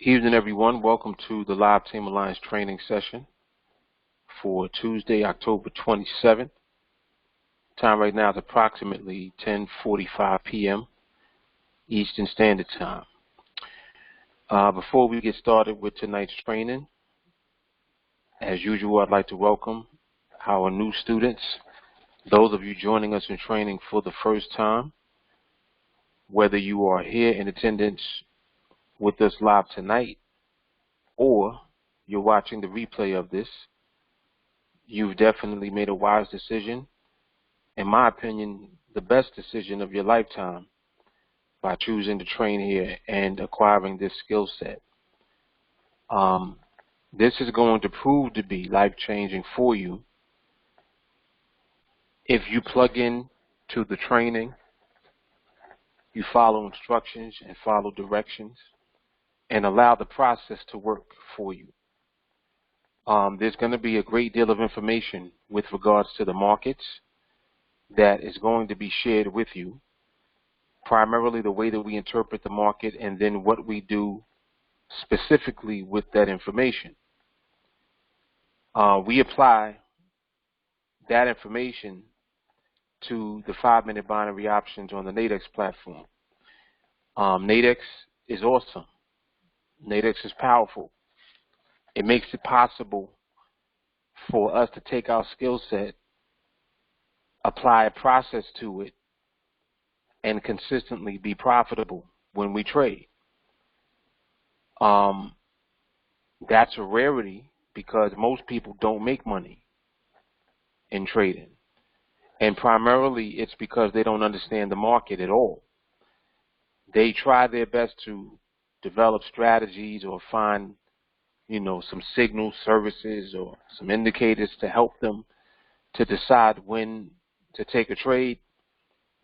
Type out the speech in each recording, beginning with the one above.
Evening, everyone. Welcome to the Live Team Alliance training session for Tuesday, October 27th. Time right now is approximately 10:45 p.m. Eastern Standard Time. Before we get started with tonight's training, as usual, I'd like to welcome our new students, those of you joining us in training for the first time. Whether you are here in attendance with us live tonight or you're watching the replay of this, you've definitely made a wise decision, in my opinion, the best decision of your lifetime, by choosing to train here and acquiring this skill set. This is going to prove to be life-changing for you if you plug in to the training, you follow instructions and follow directions, and allow the process to work for you. There's going to be a great deal of information with regards to the markets that is going to be shared with you, primarily the way that we interpret the market and then what we do specifically with that information. We apply that information to the 5-minute binary options on the Nadex platform. Nadex is awesome. Nadex is powerful. It makes it possible for us to take our skill set, apply a process to it, and consistently be profitable when we trade. That's a rarity because most people don't make money in trading. And primarily it's because they don't understand the market at all. They try their best to develop strategies or find, some signal services or some indicators to help them to decide when to take a trade.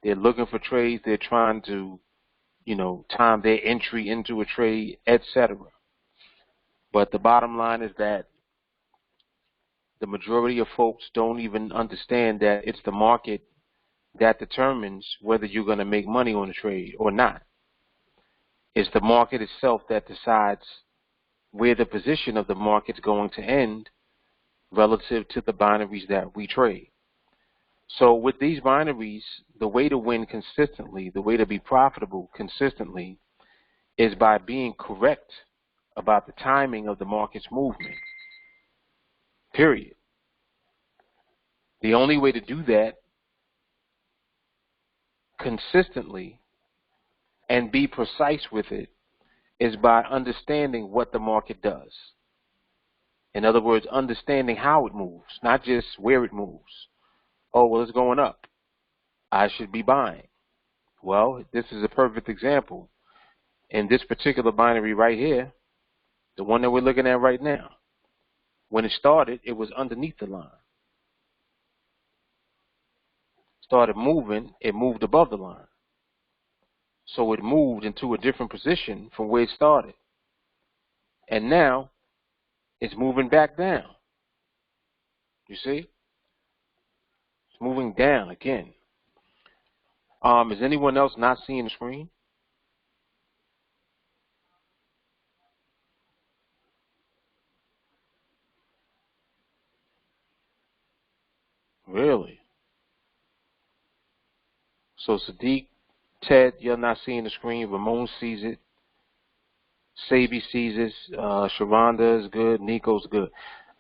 They're looking for trades. They're trying to, time their entry into a trade, etc. But the bottom line is that the majority of folks don't even understand that it's the market that determines whether you're going to make money on a trade or not. It's the market itself that decides where the position of the market's going to end relative to the binaries that we trade. So with these binaries, the way to win consistently, the way to be profitable consistently, is by being correct about the timing of the market's movement. Period. The only way to do that consistently and be precise with it is by understanding what the market does. In other words, understanding how it moves, not just where it moves. Oh, well, it's going up. I should be buying. Well, this is a perfect example. In this particular binary right here, the one that we're looking at right now, when it started, it was underneath the line. Started moving, it moved above the line. So it moved into a different position from where it started. And now it's moving back down. You see? It's moving down again. Is anyone else not seeing the screen? Really? So Sadiq, Ted, you're not seeing the screen. Ramon sees it. Sabi sees it. Sharonda is good. Nico's good.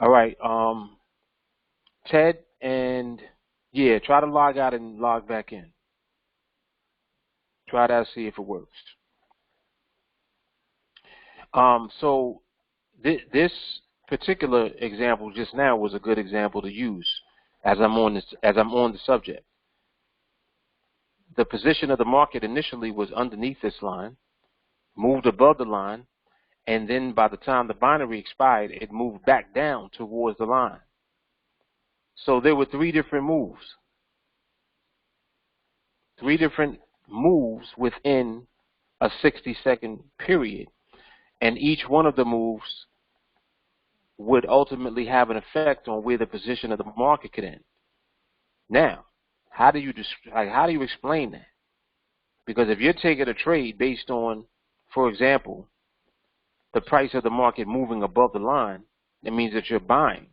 All right. Ted and try to log out and log back in. Try that, see if it works. So this particular example just now was a good example to use as I'm on the subject. The position of the market initially was underneath this line, moved above the line, and then by the time the binary expired, it moved back down towards the line. So there were three different moves. Three different moves within a 60-second period. And each one of the moves would ultimately have an effect on where the position of the market could end. Now, how do you explain that? Because if you're taking a trade based on, for example, the price of the market moving above the line, it means that you're buying.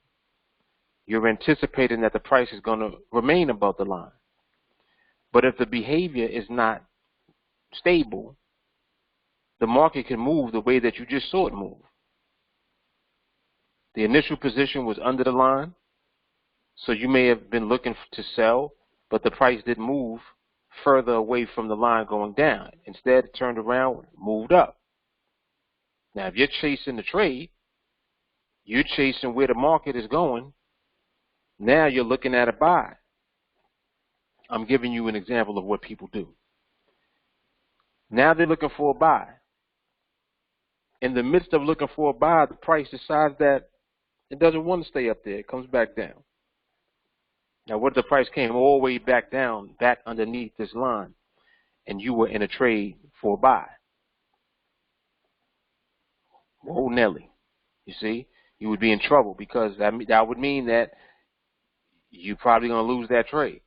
You're anticipating that the price is going to remain above the line. But if the behavior is not stable, the market can move the way that you just saw it move. The initial position was under the line, so you may have been looking to sell, but the price didn't move further away from the line going down. Instead, it turned around, moved up. Now, if you're chasing the trade, you're chasing where the market is going. Now you're looking at a buy. I'm giving you an example of what people do. Now they're looking for a buy. In the midst of looking for a buy, the price decides that it doesn't want to stay up there. It comes back down. Now, what if the price came all the way back down, back underneath this line, and you were in a trade for a buy? Whoa, Nelly. You see, you would be in trouble, because that would mean that you're probably going to lose that trade.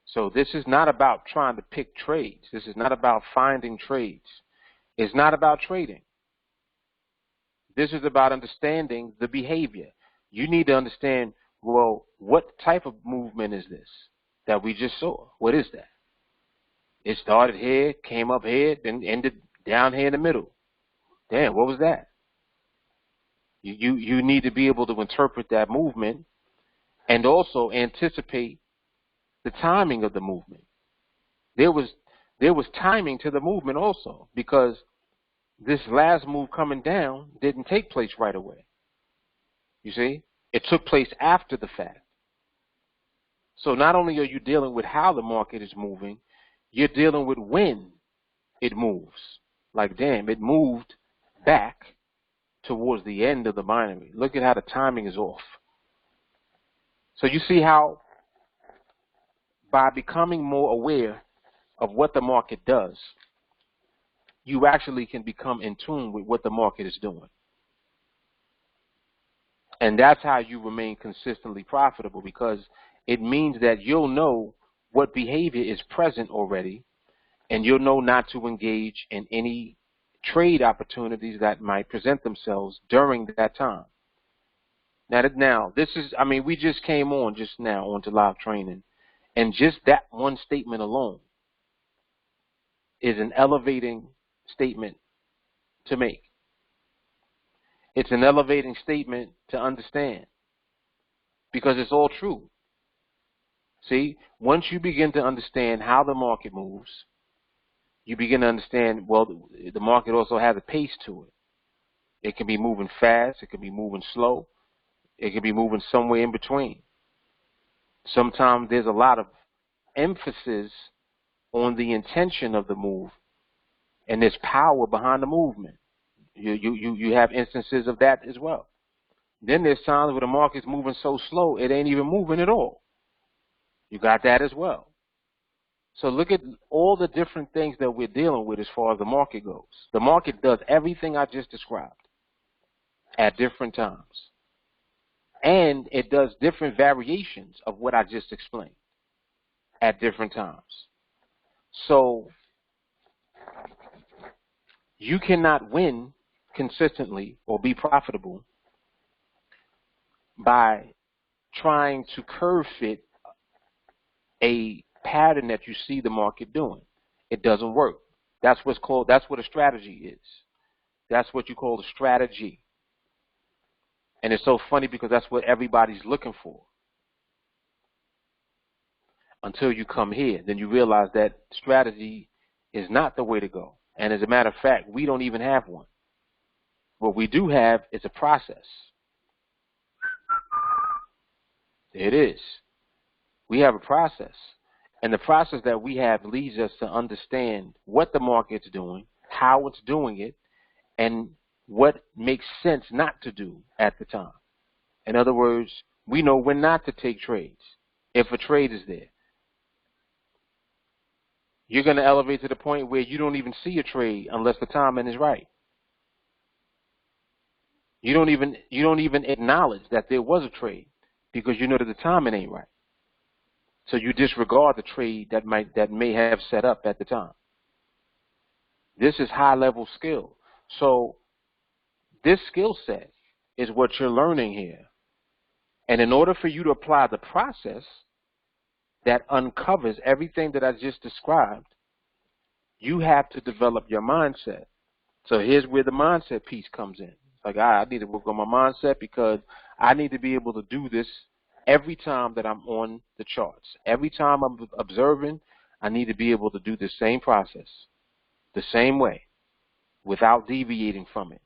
So this is not about trying to pick trades. This is not about finding trades. It's not about trading. This is about understanding the behavior. You need to understand, well, what type of movement is this that we just saw? What is that? It started here, came up here, then ended down here in the middle. Damn, what was that? You need to be able to interpret that movement and also anticipate the timing of the movement. There was timing to the movement also, because this last move coming down didn't take place right away. You see? It took place after the fact. So not only are you dealing with how the market is moving, you're dealing with when it moves. Like, damn, it moved back towards the end of the binary. Look at how the timing is off. So you see how by becoming more aware of what the market does, you actually can become in tune with what the market is doing. And that's how you remain consistently profitable, because it means that you'll know what behavior is present already, and you'll know not to engage in any trade opportunities that might present themselves during that time. Now, this is, I mean, we just came on just now onto live training, and just that one statement alone is an elevating statement to make. It's an elevating statement to understand, because it's all true. See, once you begin to understand how the market moves, you begin to understand, well, the market also has a pace to it. It can be moving fast, it can be moving slow, it can be moving somewhere in between. Sometimes there's a lot of emphasis on the intention of the move, and there's power behind the movement. You have instances of that as well. Then there's times where the market's moving so slow it ain't even moving at all. You got that as well. So look at all the different things that we're dealing with as far as the market goes. The market does everything I just described at different times. And it does different variations of what I just explained at different times. So you cannot win consistently or be profitable by trying to curve fit a pattern that you see the market doing. It doesn't work. That's what a strategy is. That's what you call a strategy. And it's so funny, because that's what everybody's looking for. Until you come here, then you realize that strategy is not the way to go. And as a matter of fact, we don't even have one. What we do have is a process. There it is. We have a process. And the process that we have leads us to understand what the market's doing, how it's doing it, and what makes sense not to do at the time. In other words, we know when not to take trades if a trade is there. You're going to elevate to the point where you don't even see a trade unless the timing is right. You don't even acknowledge that there was a trade, because you know that the timing ain't right. So you disregard the trade that may have set up at the time. This is high level skill. So this skill set is what you're learning here. And in order for you to apply the process that uncovers everything that I just described, you have to develop your mindset. So here's where the mindset piece comes in. Like, I need to work on my mindset because I need to be able to do this every time that I'm on the charts. Every time I'm observing, I need to be able to do the same process, the same way, without deviating from it.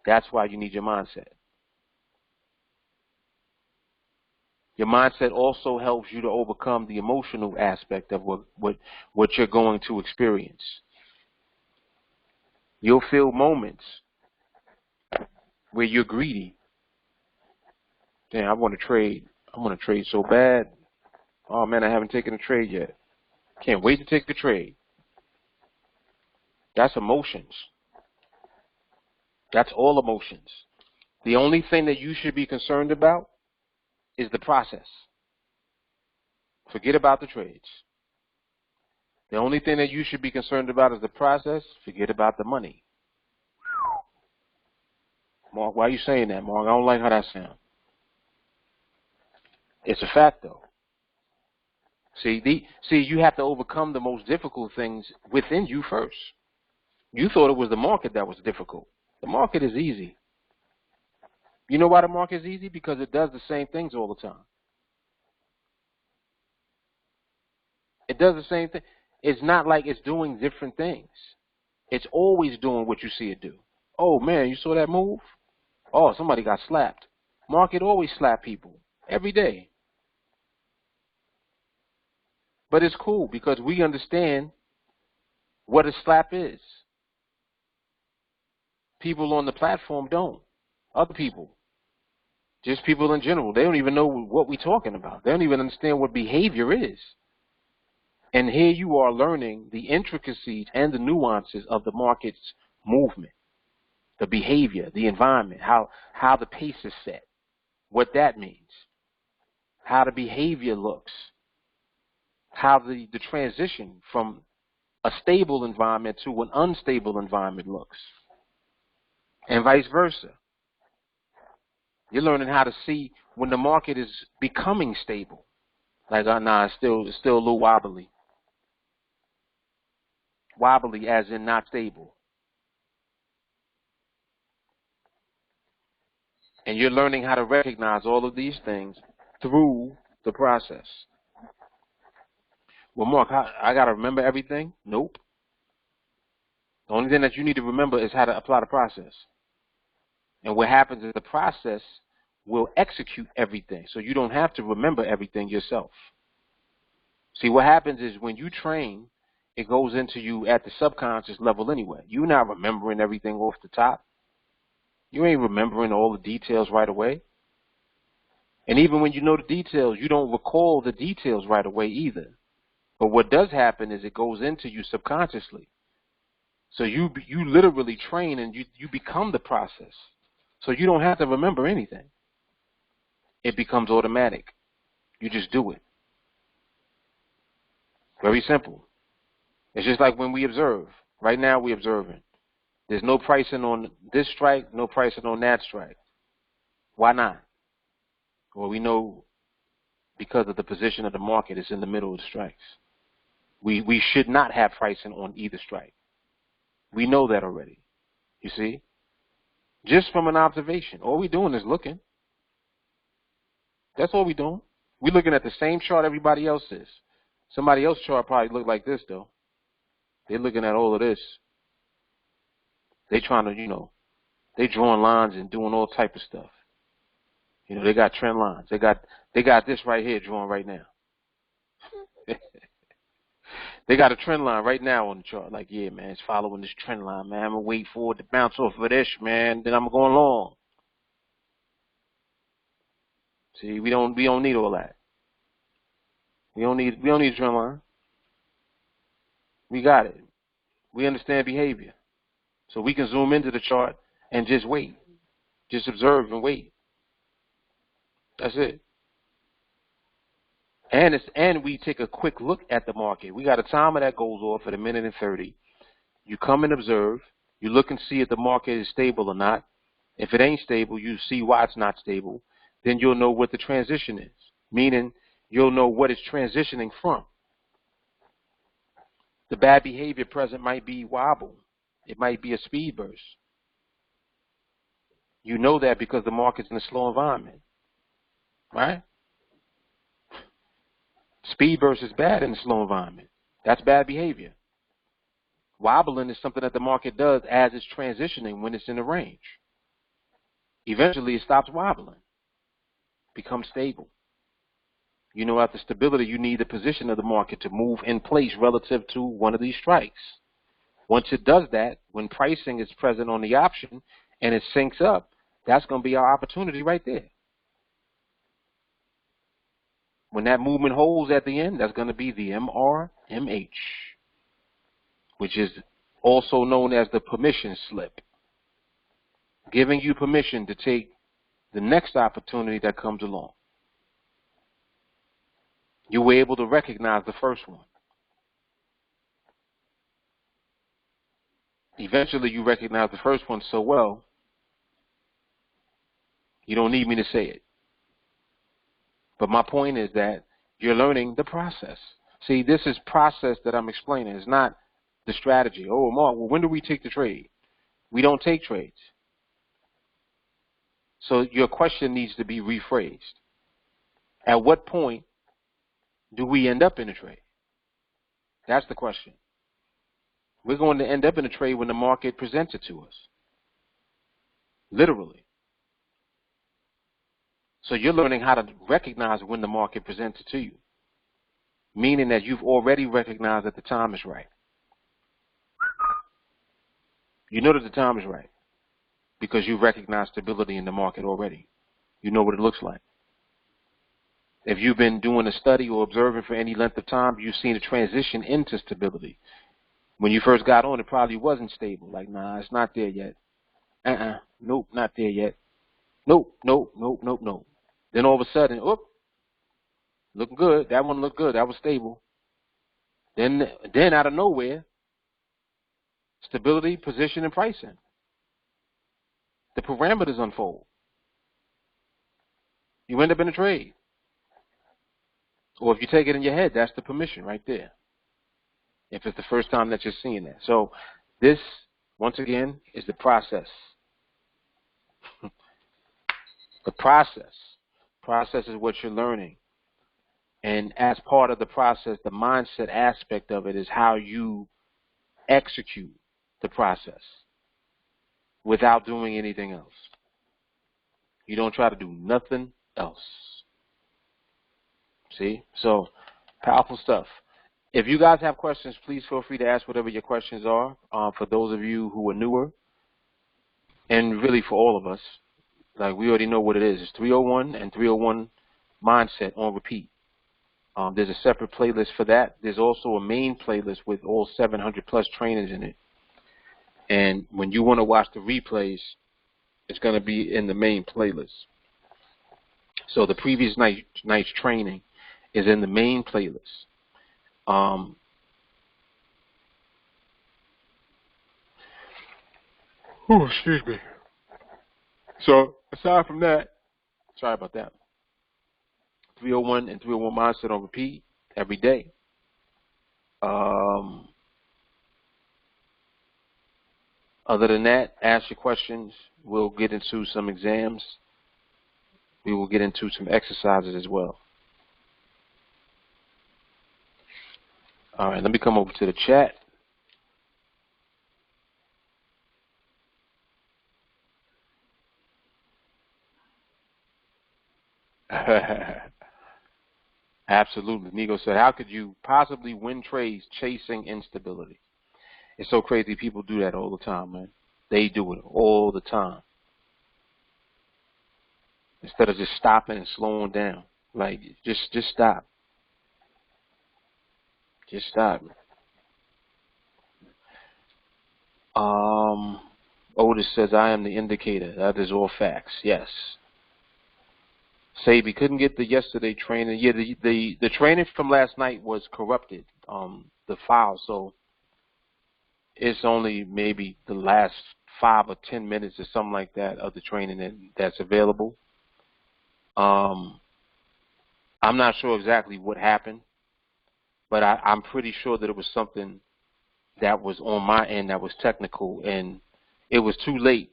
That's why you need your mindset. Your mindset also helps you to overcome the emotional aspect of what you're going to experience. You'll feel moments where you're greedy. Damn, I want to trade. I want to trade so bad. Oh man, I haven't taken a trade yet. Can't wait to take the trade. That's emotions. That's all emotions. The only thing that you should be concerned about is the process. Forget about the trades. The only thing that you should be concerned about is the process. Forget about the money. Mark, why are you saying that, Mark? I don't like how that sounds. It's a fact, though. See, you have to overcome the most difficult things within you first. You thought it was the market that was difficult. The market is easy. You know why the market is easy? Because it does the same things all the time. It does the same thing. It's not like it's doing different things. It's always doing what you see it do. Oh, man, you saw that move? Oh, somebody got slapped. Market always slap people every day. But it's cool because we understand what a slap is. People on the platform don't. Other people. Just people in general. They don't even know what we're talking about. They don't even understand what behavior is. And here you are learning the intricacies and the nuances of the market's movement, the behavior, the environment, how the pace is set, what that means, how the behavior looks, how the transition from a stable environment to an unstable environment looks, and vice versa. You're learning how to see when the market is becoming stable. Like, nah, it's still a little wobbly. Wobbly as in not stable. And you're learning how to recognize all of these things through the process. Well, Mark, I got to remember everything? Nope. The only thing that you need to remember is how to apply the process. And what happens is the process will execute everything. So you don't have to remember everything yourself. See, what happens is when you train, it goes into you at the subconscious level anyway. You're not remembering everything off the top. You ain't remembering all the details right away. And even when you know the details, you don't recall the details right away either. But what does happen is it goes into you subconsciously. So you literally train and you become the process. So you don't have to remember anything. It becomes automatic. You just do it. Very simple. It's just like when we observe. Right now we're observing. There's no pricing on this strike, no pricing on that strike. Why not? Well, we know because of the position of the market, it's in the middle of the strikes. We should not have pricing on either strike. We know that already. You see? Just from an observation. All we're doing is looking. That's all we're doing. We're looking at the same chart everybody else is. Somebody else's chart probably look like this, though. They're looking at all of this. They trying to, they drawing lines and doing all type of stuff. They got trend lines. They got this right here drawn right now. They got a trend line right now on the chart. Like, yeah, man, it's following this trend line, man. I'm gonna wait for it to bounce off of this, man. Then I'm going long. See, we don't need all that. We don't need a trend line. We got it. We understand behavior. So we can zoom into the chart and just wait. Just observe and wait. That's it. And we take a quick look at the market. We got a timer that goes off at 1:30. You come and observe. You look and see if the market is stable or not. If it ain't stable, you see why it's not stable. Then you'll know what the transition is, meaning you'll know what it's transitioning from. The bad behavior present might be wobble. It might be a speed burst. You know that because the market's in a slow environment, right? Speed burst is bad in a slow environment. That's bad behavior. Wobbling is something that the market does as it's transitioning when it's in a range. Eventually, it stops wobbling, becomes stable. You know, after stability, you need the position of the market to move in place relative to one of these strikes. Once it does that, when pricing is present on the option and it syncs up, that's going to be our opportunity right there. When that movement holds at the end, that's going to be the MRMH, which is also known as the permission slip, giving you permission to take the next opportunity that comes along. You were able to recognize the first one. Eventually, you recognize the first one so well, you don't need me to say it. But my point is that you're learning the process. See, this is process that I'm explaining. It's not the strategy. Oh, Mark, well, when do we take the trade? We don't take trades. So your question needs to be rephrased. At what point do we end up in a trade? That's the question. We're going to end up in a trade when the market presents it to us. Literally. So you're learning how to recognize when the market presents it to you, meaning that you've already recognized that the time is right. You know that the time is right because you recognize stability in the market already. You know what it looks like. If you've been doing a study or observing for any length of time, you've seen a transition into stability. When you first got on, it probably wasn't stable. Like, nah, it's not there yet. Nope, not there yet. Nope. Then all of a sudden, looking good. That one looked good. That was stable. Then out of nowhere, stability, position, and pricing. The parameters unfold. You end up in a trade. Or if you take it in your head, that's the permission right there. If it's the first time that you're seeing that. So this, once again, is the process. The process. Process is what you're learning. And as part of the process, the mindset aspect of it is how you execute the process without doing anything else. You don't try to do nothing else. See? So, powerful stuff. If you guys have questions, please feel free to ask whatever your questions are. For those of you who are newer, and really for all of us, like we already know what it is. It's 301 and 301 Mindset on repeat. There's a separate playlist for that. There's also a main playlist with all 700 plus trainers in it. And when you want to watch the replays, it's going to be in the main playlist. So the previous night's training is in the main playlist. Excuse me. So aside from that, sorry about that. 301 and 301 Mindset on repeat every day. Other than that, ask your questions. We'll get into some exams. We will get into some exercises as well. All right, let me come over to the chat. Absolutely. Nigo said, how could you possibly win trades chasing instability? It's so crazy. People do that all the time, man. They do it all the time. Instead of just stopping and slowing down. Like, just stop. Just stop. Otis says, I am the indicator. That is all facts. Yes. Sabi couldn't get the yesterday training. Yeah, the training from last night was corrupted, the file. So it's only maybe the last 5 or 10 minutes or something like that of the training that's available. I'm not sure exactly what happened, but I'm pretty sure that it was something that was on my end that was technical, and it was too late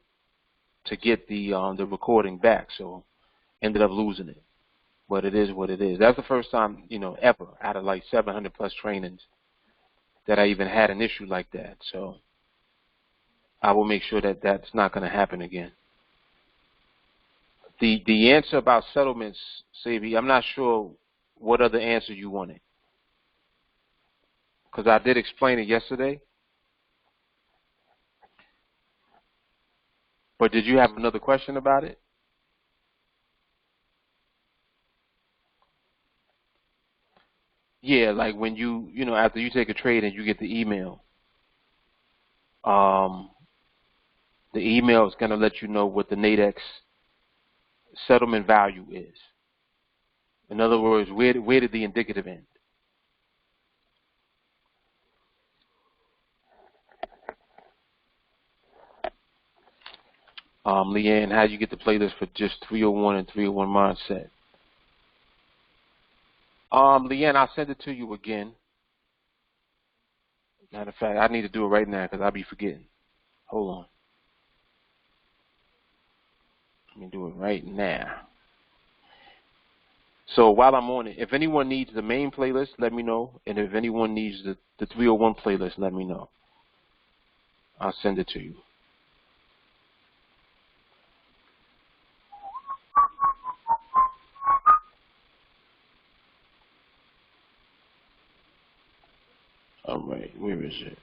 to get the recording back, so ended up losing it. But it is what it is. That's the first time, ever out of like 700 plus trainings that I even had an issue like that. So I will make sure that that's not going to happen again. The answer about settlements, Sabi, I'm not sure what other answer you wanted, because I did explain it yesterday. But did you have another question about it? Yeah, like when after you take a trade and you get the email, um, the email is going to let you know what the Nadex settlement value is. In other words, where did the indicative end? Leanne, how you get the playlist for just 301 and 301 mindset? Leanne, I'll send it to you again. Matter of fact, I need to do it right now because I'll be forgetting. Hold on. Let me do it right now. So while I'm on it, if anyone needs the main playlist, let me know. And if anyone needs the 301 playlist, let me know. I'll send it to you. All right, where is it?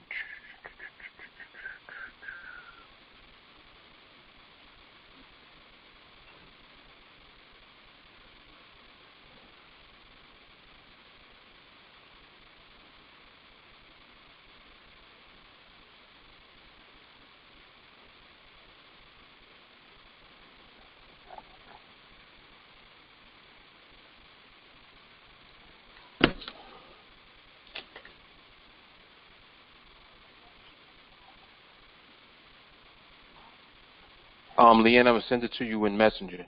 Leanne, I'm going to send it to you in Messenger.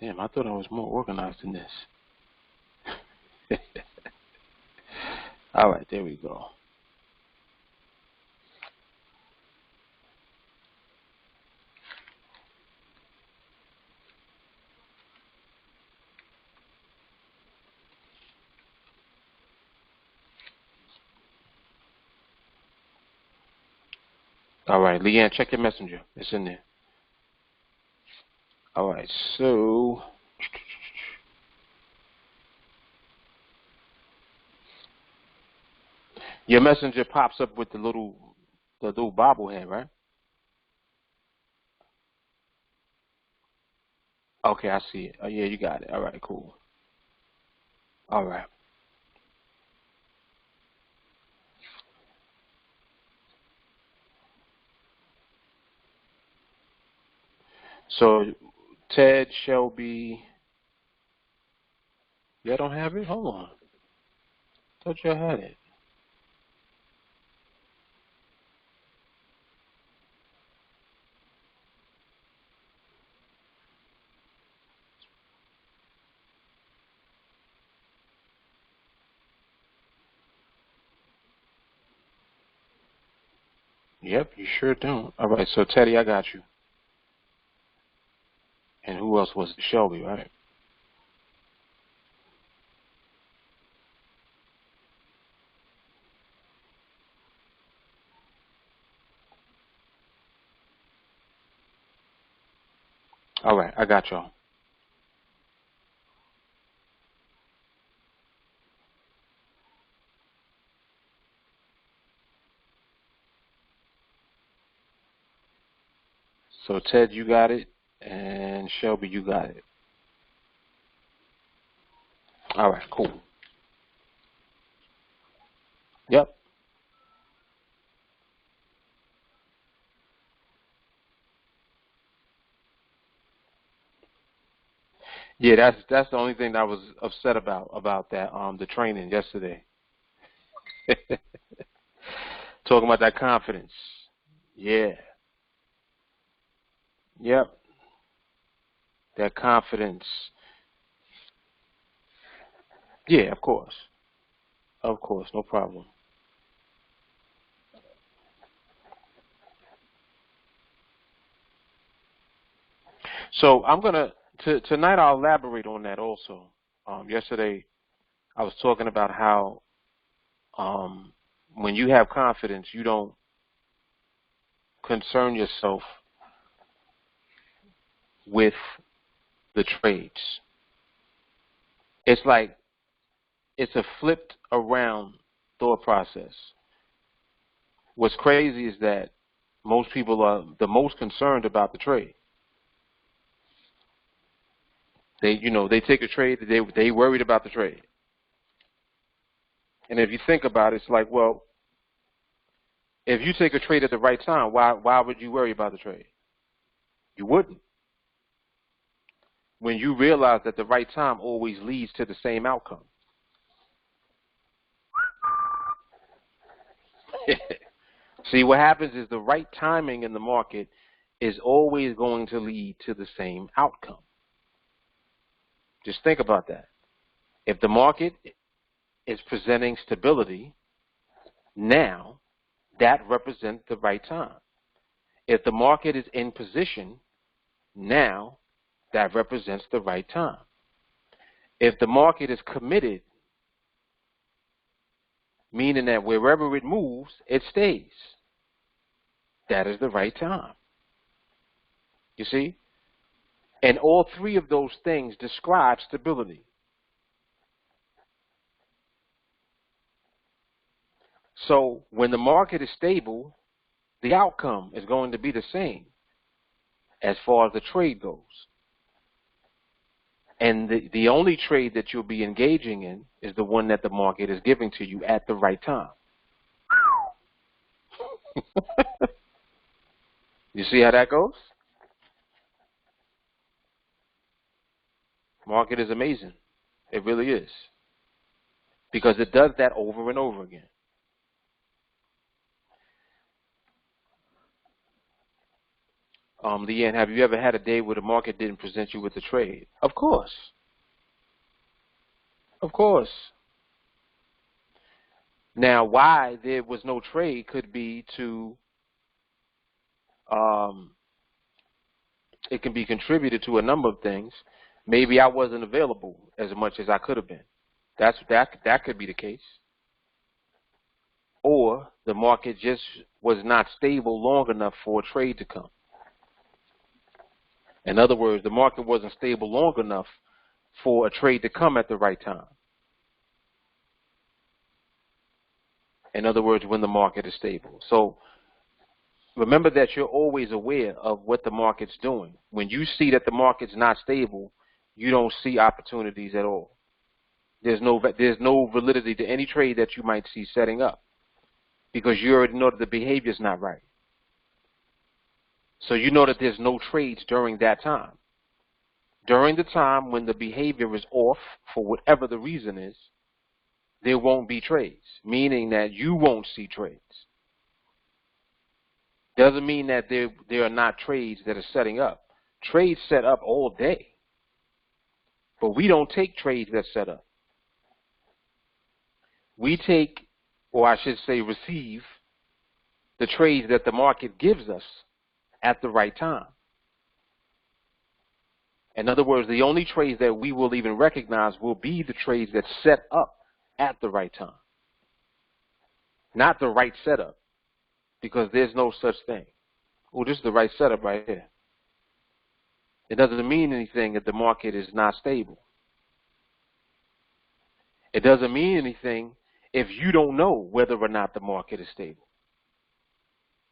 Damn, I thought I was more organized than this. All right, there we go. All right, Leanne, check your Messenger. It's in there. All right, so your Messenger pops up with the little bobblehead, right? Okay, I see it. Oh, yeah, you got it. All right, cool. All right. So, Ted, Shelby, y'all don't have it? Hold on. Thought y'all had it. Yep, you sure don't. All right, so Teddy, I got you. And who else was it? Shelby, right? All right, I got y'all. So, Ted, you got it, and Shelby, you got it. All right, cool. Yep. Yeah, that's the only thing that I was upset about that the training yesterday. Talking about that confidence. Yeah. Yep. That confidence. Yeah, of course. Of course, no problem. So I'm gonna tonight. I'll elaborate on that also. Yesterday I was talking about how um, when you have confidence, you don't concern yourself with the trades. It's like it's a flipped around thought process. What's crazy is that most people are the most concerned about the trade. They take a trade. They worried about the trade. And if you think about it, it's like, well, if you take a trade at the right time, why would you worry about the trade? You wouldn't. When you realize that the right time always leads to the same outcome. See, what happens is the right timing in the market is always going to lead to the same outcome. Just think about that. If the market is presenting stability, now that represents the right time. If the market is in position, now that represents the right time. If the market is committed, meaning that wherever it moves, it stays, that is the right time. You see? And all three of those things describe stability. So when the market is stable, the outcome is going to be the same as far as the trade goes. And the only trade that you'll be engaging in is the one that the market is giving to you at the right time. You see how that goes? Market is amazing. It really is. Because it does that over and over again. Leanne, have you ever had a day where the market didn't present you with a trade? Of course. Of course. Now, why there was no trade could be um, it can be contributed to a number of things. Maybe I wasn't available as much as I could have been. That could be the case. Or the market just was not stable long enough for a trade to come. In other words, the market wasn't stable long enough for a trade to come at the right time. In other words, when the market is stable. So remember that you're always aware of what the market's doing. When you see that the market's not stable, you don't see opportunities at all. There's no validity to any trade that you might see setting up because you already know that the behavior's not right. So you know that there's no trades during that time. During the time when the behavior is off for whatever the reason is, there won't be trades, meaning that you won't see trades. Doesn't mean that there are not trades that are setting up. Trades set up all day, but we don't take trades that set up. We take, or I should say receive, the trades that the market gives us at the right time. In other words, the only trades that we will even recognize will be the trades that set up at the right time, not the right setup, because there's no such thing. Oh, this is the right setup right here. It doesn't mean anything if the market is not stable. It doesn't mean anything if you don't know whether or not the market is stable.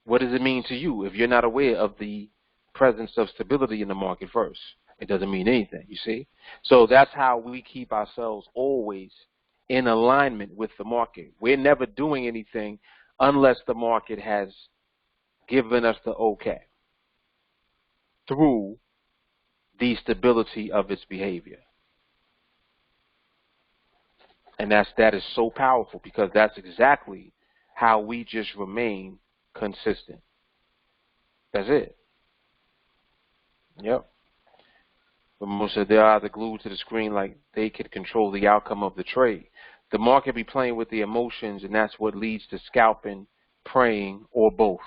What does it mean to you if you're not aware of the presence of stability in the market first? It doesn't mean anything, you see? So that's how we keep ourselves always in alignment with the market. We're never doing anything unless the market has given us the okay through the stability of its behavior. And that is so powerful, because that's exactly how we just remain consistent. That's it. Yep. But most of their eyes are glued to the screen like they could control the outcome of the trade. The market be playing with the emotions, and that's what leads to scalping, praying, or both.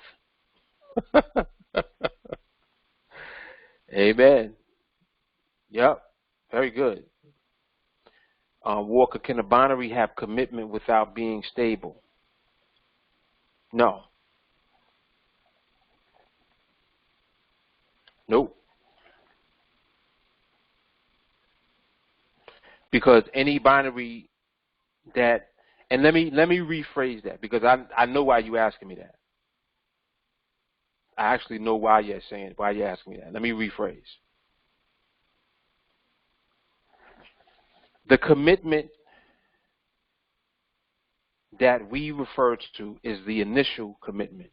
Amen. Yep. Very good. Walker, can a binary have commitment without being stable? No. Nope. Because any binary that, and let me rephrase that, because I know why you're asking me that. I actually know why you're asking me that. Let me rephrase. The commitment that we refer to is the initial commitment.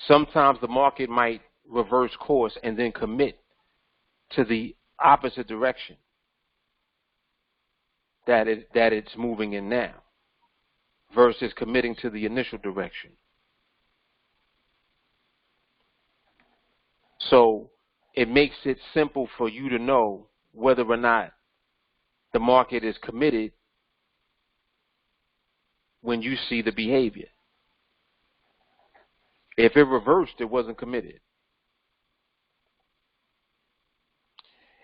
Sometimes the market might reverse course and then commit to the opposite direction that it's moving in now, versus committing to the initial direction. So it makes it simple for you to know whether or not the market is committed when you see the behavior. If it reversed, it wasn't committed.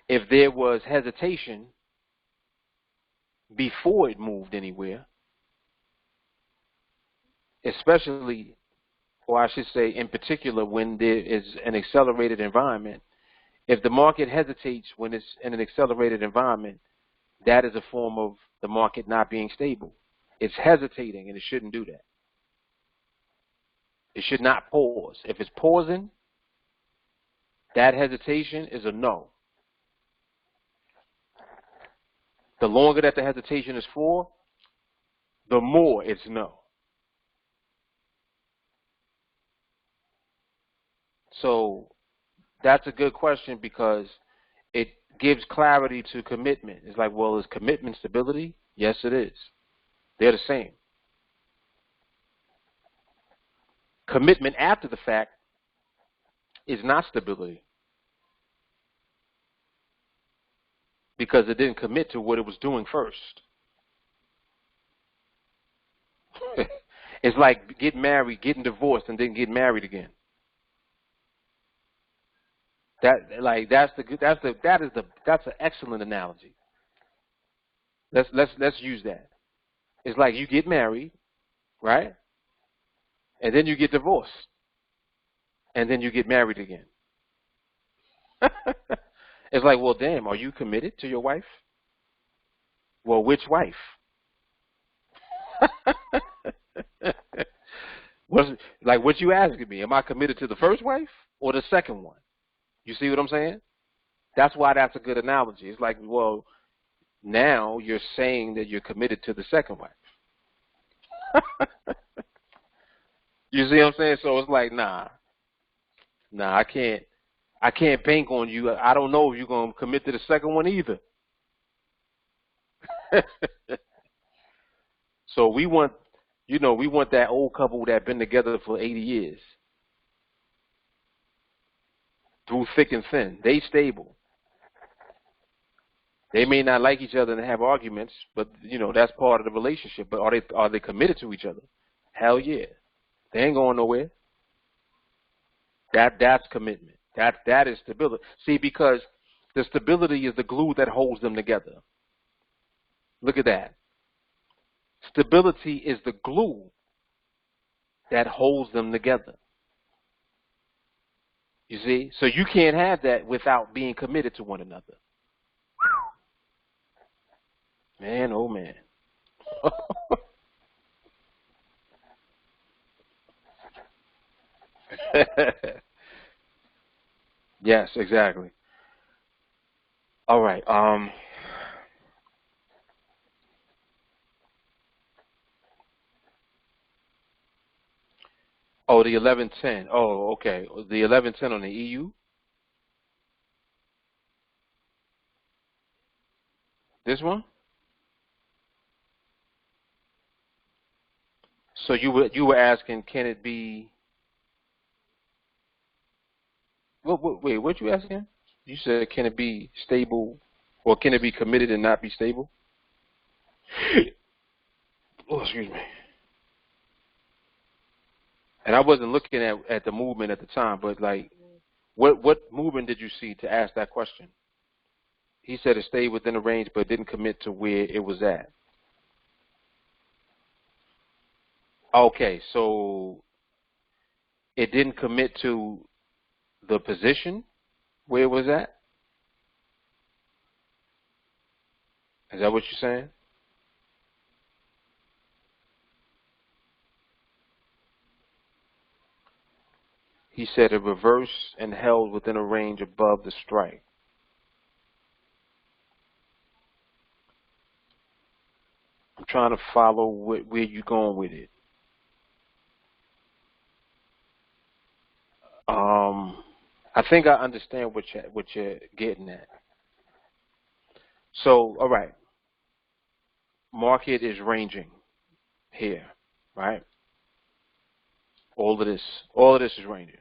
If there was hesitation before it moved anywhere, especially, or I should say in particular, when there is an accelerated environment, if the market hesitates when it's in an accelerated environment, that is a form of the market not being stable. It's hesitating, and it shouldn't do that. It should not pause. If it's pausing, that hesitation is a no. The longer that the hesitation is for, the more it's no. So that's a good question, because it gives clarity to commitment. It's like, well, is commitment stability? Yes, it is. They're the same. Commitment after the fact is not stability, because it didn't commit to what it was doing first. It's like getting married, getting divorced, and then getting married again. That's an excellent analogy. Let's use that. It's like you get married, right? And then you get divorced, and then you get married again. It's like, well, damn, are you committed to your wife? Well, which wife? What you asking me? Am I committed to the first wife or the second one? You see what I'm saying? That's why that's a good analogy. It's like, well, now you're saying that you're committed to the second wife. You see what I'm saying? So it's like, nah, I can't bank on you. I don't know if you're gonna commit to the second one either. So we want that old couple that been together for 80 years. Through thick and thin. They stable. They may not like each other and have arguments, but that's part of the relationship. But are they committed to each other? Hell yeah. They ain't going nowhere. That's commitment. That is stability. See, because the stability is the glue that holds them together. Look at that. Stability is the glue that holds them together. You see? So you can't have that without being committed to one another. Man, oh man. Yes, exactly. All right. Oh, the 1110. Oh, okay. The 1110 on the EU. This one. So you were asking, can it be? Wait, what you asking? You said, can it be stable, or can it be committed and not be stable? Oh, excuse me. And I wasn't looking at the movement at the time, but like, what movement did you see to ask that question? He said it stayed within the range, but didn't commit to where it was at. Okay, so it didn't commit to the position where it was at? Is that what you're saying? He said it reversed and held within a range above the strike. I'm trying to follow where you're going with it. I think I understand what you're getting at. So, all right, market is ranging here, right? All of this is ranging.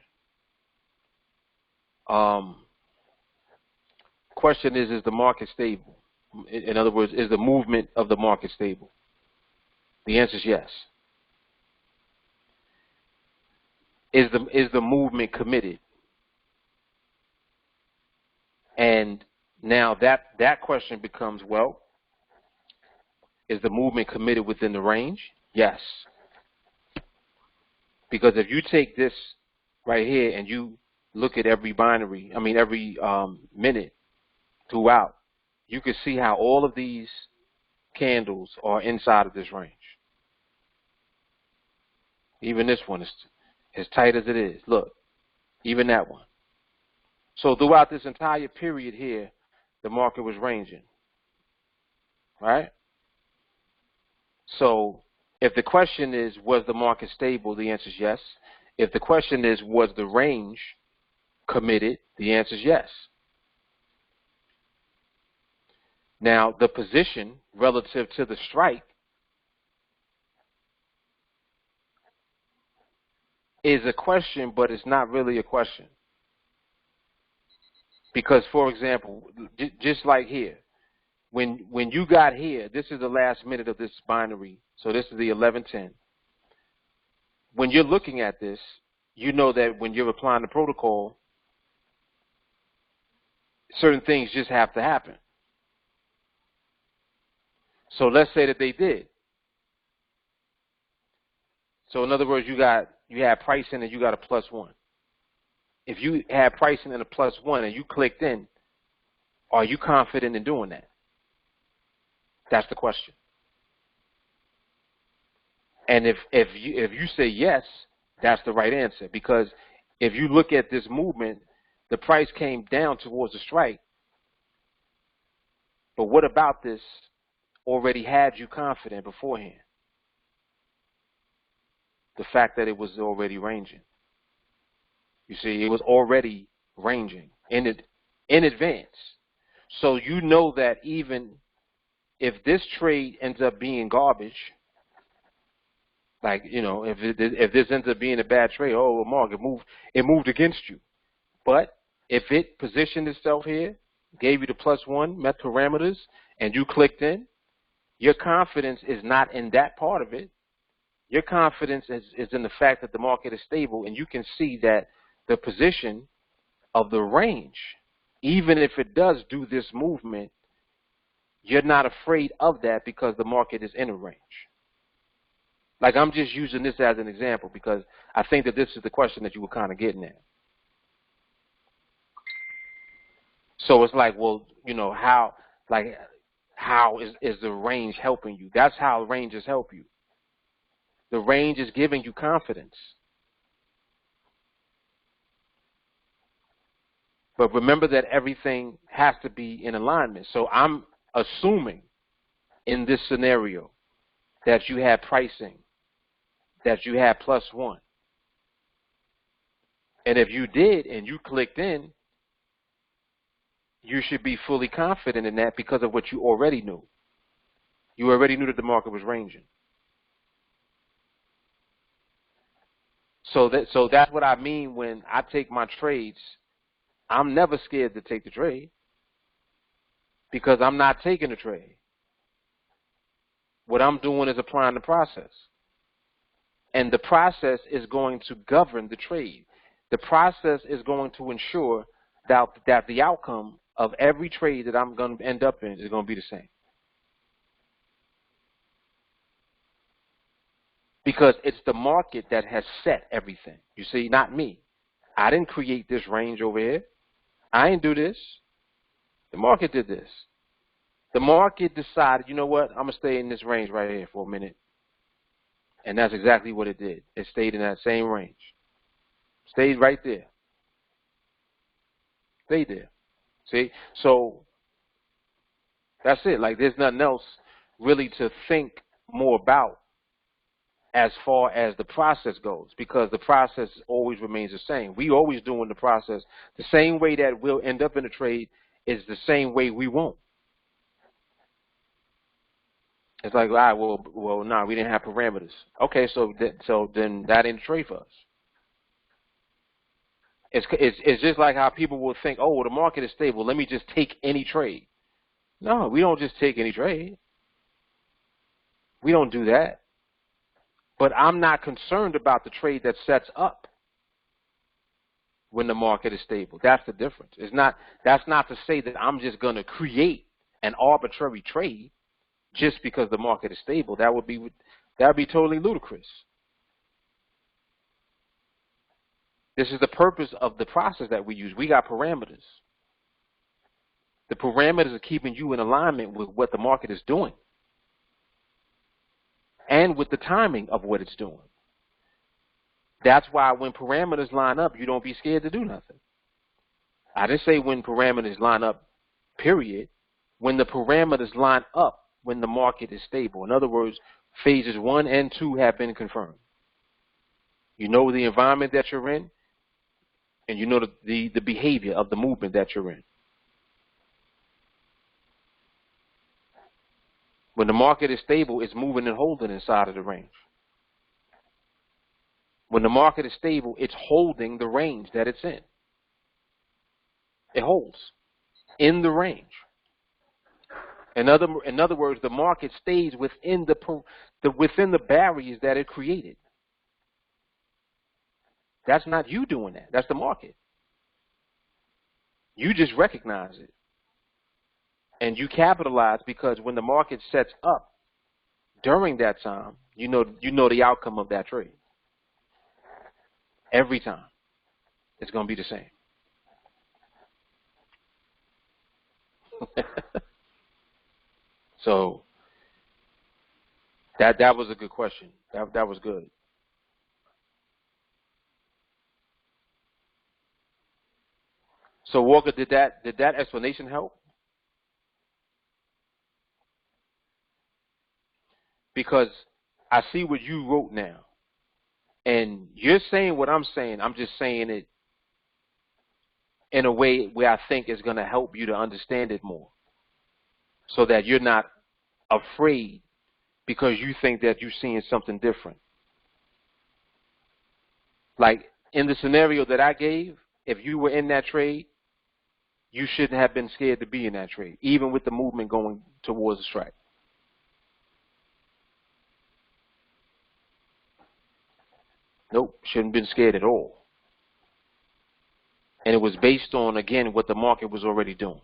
Question is the market stable? In other words, is the movement of the market stable? The answer is yes. Is the movement committed? And now that question becomes, well, is the movement committed within the range? Yes. Because if you take this right here and you look at every binary, every minute throughout, you can see how all of these candles are inside of this range. Even this one is as tight as it is. Look, even that one. So throughout this entire period here, the market was ranging, right? So if the question is, was the market stable? The answer is yes. If the question is, was the range committed? The answer is yes. Now, the position relative to the strike is a question, but it's not really a question. Because, for example, just like here, when you got here, this is the last minute of this binary. So this is the 1110. When you're looking at this, you know that when you're applying the protocol, certain things just have to happen. So let's say that they did. So in other words, you had pricing and you got a +1. If you had pricing and a +1 and you clicked in, are you confident in doing that? That's the question. And if you say yes, that's the right answer, because if you look at this movement, the price came down towards the strike. But what about this already had you confident beforehand? The fact that it was already ranging. You see, it was already ranging in advance. So you know that even if this trade ends up being garbage, like, if this ends up being a bad trade, oh, Mark, it moved against you. But if it positioned itself here, gave you the +1, met parameters, and you clicked in, your confidence is not in that part of it. Your confidence is in the fact that the market is stable, and you can see that the position of the range, even if it does do this movement, you're not afraid of that because the market is in a range. Like, I'm just using this as an example because I think that this is the question that you were kind of getting at. So it's like, well, how is the range helping you? That's how ranges help you. The range is giving you confidence. But remember that everything has to be in alignment. So I'm assuming in this scenario that you had pricing, that you had +1. And if you did and you clicked in, you should be fully confident in that because of what you already knew. You already knew that the market was ranging. So that's what I mean when I take my trades. I'm never scared to take the trade because I'm not taking the trade. What I'm doing is applying the process. And the process is going to govern the trade. The process is going to ensure that the outcome of every trade that I'm going to end up in is going to be the same. Because it's the market that has set everything. You see, not me. I didn't create this range over here. I didn't do this. The market did this. The market decided, you know what, I'm going to stay in this range right here for a minute. And that's exactly what it did. It stayed in that same range. Stayed right there. Stayed there. See? So that's it. Like there's nothing else really to think more about as far as the process goes, because the process always remains the same. We always doing the process. The same way that we'll end up in a trade is the same way we won't. It's like, all right, well, no, we didn't have parameters. Okay, so then that ain't a trade for us. It's just like how people will think, oh, well, the market is stable. Let me just take any trade. No, we don't just take any trade. We don't do that. But I'm not concerned about the trade that sets up when the market is stable. That's the difference. That's not to say that I'm just going to create an arbitrary trade just because the market is stable. That would be totally ludicrous. This is the purpose of the process that we use. We got parameters. The parameters are keeping you in alignment with what the market is doing and with the timing of what it's doing. That's why when parameters line up, you don't be scared to do nothing. I didn't say when parameters line up, period. When the parameters line up, when the market is stable. In other words, phases 1 and 2 have been confirmed. You know the environment that you're in, and you know the behavior of the movement that you're in. When the market is stable, it's moving and holding inside of the range. When the market is stable, it's holding the range that it's in. It holds in the range. In other words, the market stays within the barriers that it created. That's not you doing that. That's the market. You just recognize it. And you capitalize because when the market sets up during that time, you know the outcome of that trade. Every time. It's going to be the same. So that was a good question. That was good. So Walker, did that explanation help? Because I see what you wrote now. And you're saying what I'm saying. I'm just saying it in a way where I think it's going to help you to understand it more. So that you're not afraid because you think that you're seeing something different. Like in the scenario that I gave, if you were in that trade, you shouldn't have been scared to be in that trade, even with the movement going towards the strike. Nope, shouldn't have been scared at all. And it was based on, again, what the market was already doing.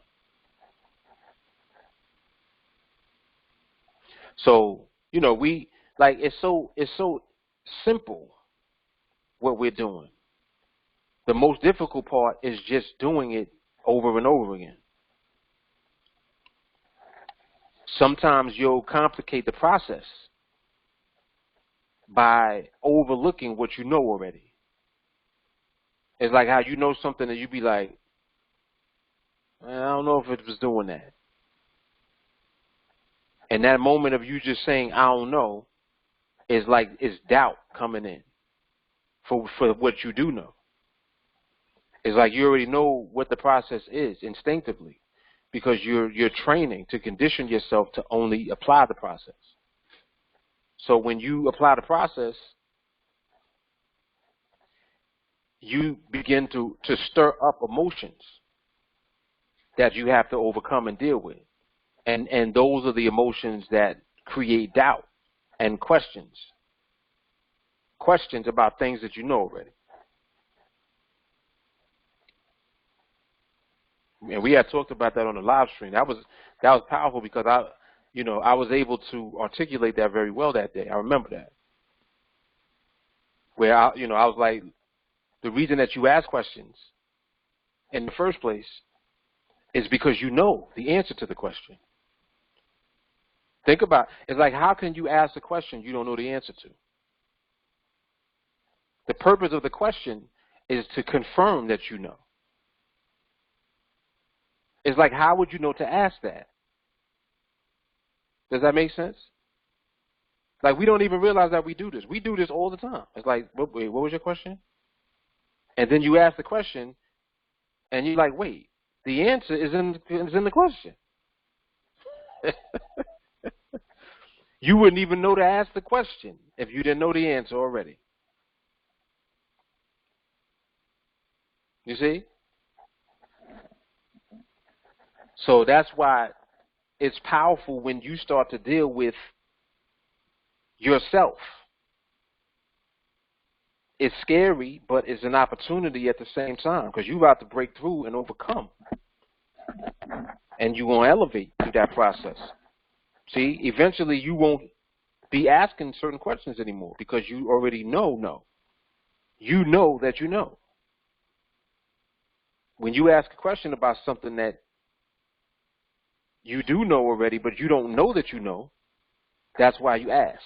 So, you know, it's so simple what we're doing. The most difficult part is just doing it over and over again. Sometimes you'll complicate the process by overlooking what you know already. It's like how you know something and you be like, I don't know if it was doing that. And that moment of you just saying, I don't know, is like, it's doubt coming in for what you do know. It's like you already know what the process is instinctively, because you're training to condition yourself to only apply the process. So when you apply the process, you begin to stir up emotions that you have to overcome and deal with. And those are the emotions that create doubt and questions about things that you know already. And we had talked about that on the live stream. That was powerful, because I was able to articulate that very well that day. I remember that. Where I was like, the reason that you ask questions in the first place is because you know the answer to the question. Think about it. It's like, how can you ask a question you don't know the answer to? The purpose of the question is to confirm that you know. It's like, how would you know to ask that? Does that make sense? Like, we don't even realize that we do this. We do this all the time. It's like, wait, what was your question? And then you ask the question, and you're like, wait, the answer is in the question. You wouldn't even know to ask the question if you didn't know the answer already. You see? So that's why it's powerful when you start to deal with yourself. It's scary, but it's an opportunity at the same time, because you're about to break through and overcome. And you're going to elevate through that process. See, eventually you won't be asking certain questions anymore, because you already know. You know that you know. When you ask a question about something that you do know already, but you don't know that you know, that's why you ask.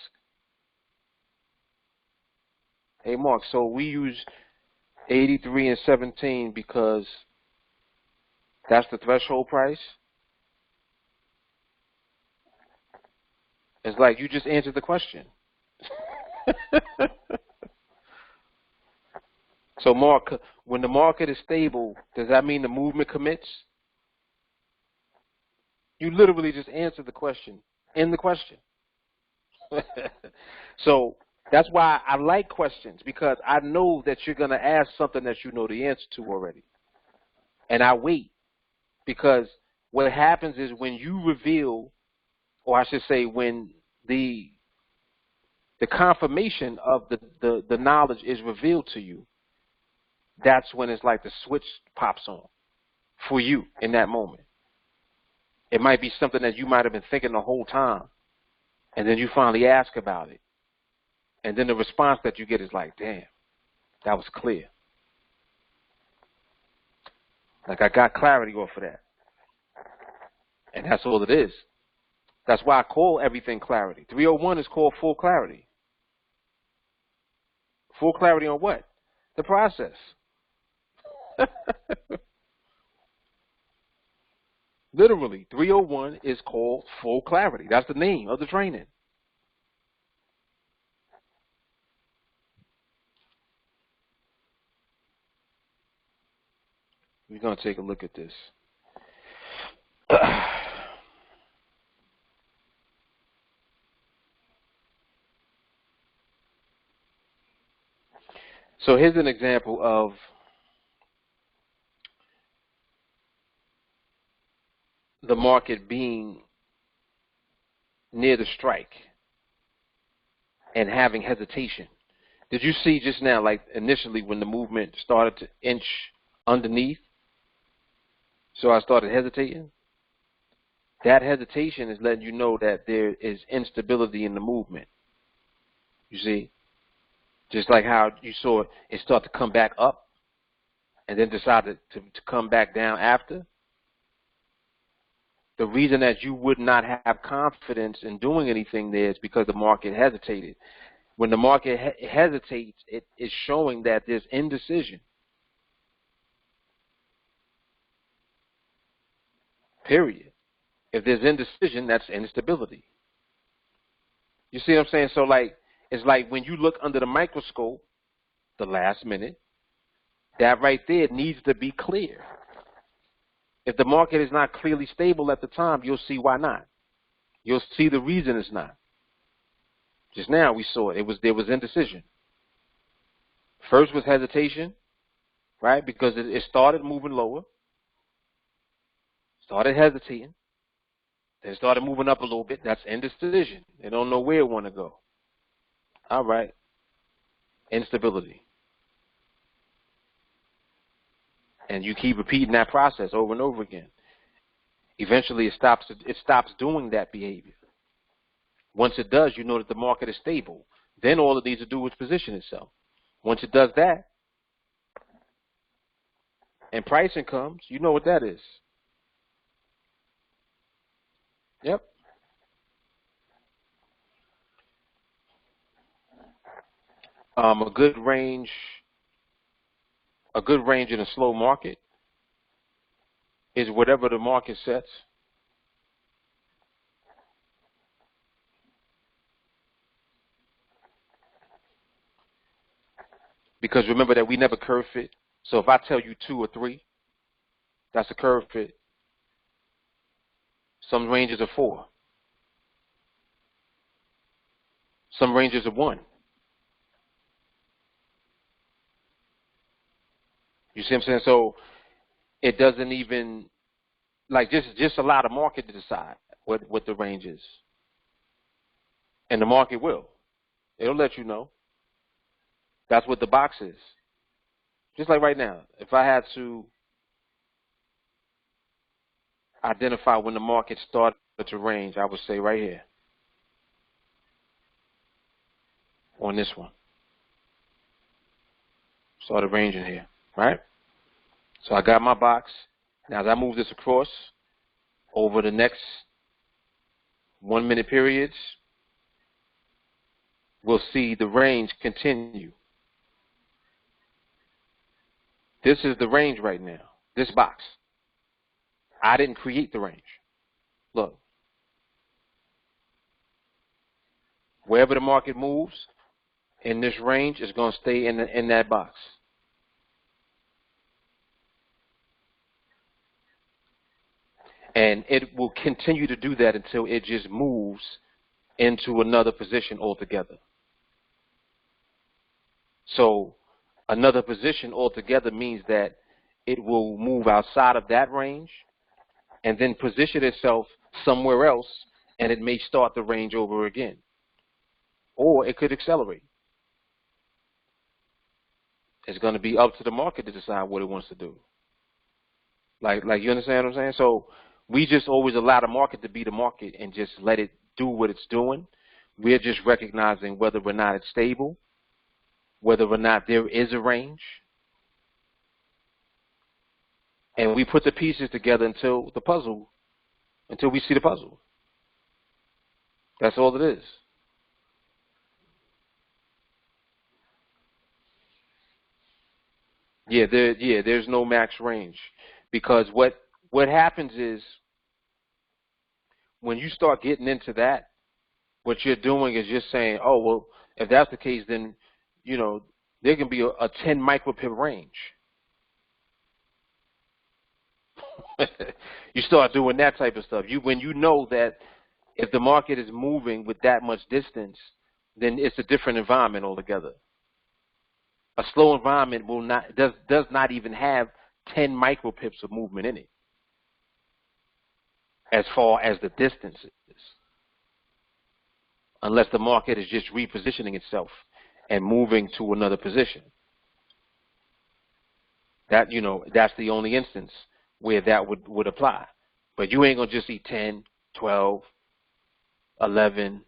Hey, Mark, so we use 83 and 17 because that's the threshold price? It's like you just answered the question. So, Mark, when the market is stable, does that mean the movement commits? You literally just answered the question in the question. So that's why I like questions, because I know that you're going to ask something that you know the answer to already. And I wait, because what happens is when you reveal, or I should say when the confirmation of the knowledge is revealed to you, that's when it's like the switch pops on for you in that moment. It might be something that you might have been thinking the whole time, and then you finally ask about it. And then the response that you get is like, damn, that was clear. Like, I got clarity off of that. And that's all it is. That's why I call everything clarity. 301 is called full clarity. Full clarity on what? The process. Literally, 301 is called full clarity. That's the name of the training. We're going to take a look at this. So here's an example of the market being near the strike and having hesitation. Did you see just now, like initially when the movement started to inch underneath, so I started hesitating? That hesitation is letting you know that there is instability in the movement. You see? Just like how you saw it start to come back up and then decided to come back down after. The reason that you would not have confidence in doing anything there is because the market hesitated. When the market hesitates, it is showing that there's indecision. Period. If there's indecision, that's instability. You see what I'm saying? So, like, it's like when you look under the microscope, the last minute, That right there needs to be clear. If the market is not clearly stable at the time, you'll see why not. You'll see the reason it's not. Just now we saw it. There was indecision. First was hesitation, right? Because it started moving lower, started hesitating, then started moving up a little bit. That's indecision. They don't know where it want to go. All right. Instability. And you keep repeating that process over and over again. Eventually it stops doing that behavior. Once it does, you know that the market is stable. Then all it needs to do is position itself. Once it does that, and pricing comes, you know what that is. Yep. A good range in a slow market is whatever the market sets. Because remember that we never curve fit. So if I tell you 2 or 3, that's a curve fit. Some ranges are 4. Some ranges are 1. You see what I'm saying? So it doesn't even, like, just allow the market to decide what the range is. And the market will. It'll let you know. That's what the box is. Just like right now, if I had to identify when the market started to range, I would say right here on this one. Started ranging here, right? So I got my box. Now as I move this across over the next 1 minute periods, we'll see the range continue. This is the range right now, this box. I didn't create the range. Look. Wherever the market moves in this range is going to stay in that box. And it will continue to do that until it just moves into another position altogether. So another position altogether means that it will move outside of that range and then position itself somewhere else, and it may start the range over again. Or it could accelerate. It's going to be up to the market to decide what it wants to do. Like you understand what I'm saying? So we just always allow the market to be the market and just let it do what it's doing. We're just recognizing whether or not it's stable, whether or not there is a range. And we put the pieces together until we see the puzzle. That's all it is. There's no max range, because what happens is when you start getting into that, what you're doing is just saying, oh, well, if that's the case, then, you know, there can be a 10 micropip range. You start doing that type of stuff. When you know that if the market is moving with that much distance, then it's a different environment altogether. A slow environment does not even have 10 micropips of movement in it, as far as the distance is, unless the market is just repositioning itself and moving to another position. That, you know, that's the only instance where that would apply. But you ain't gonna just see 10, 12, 11,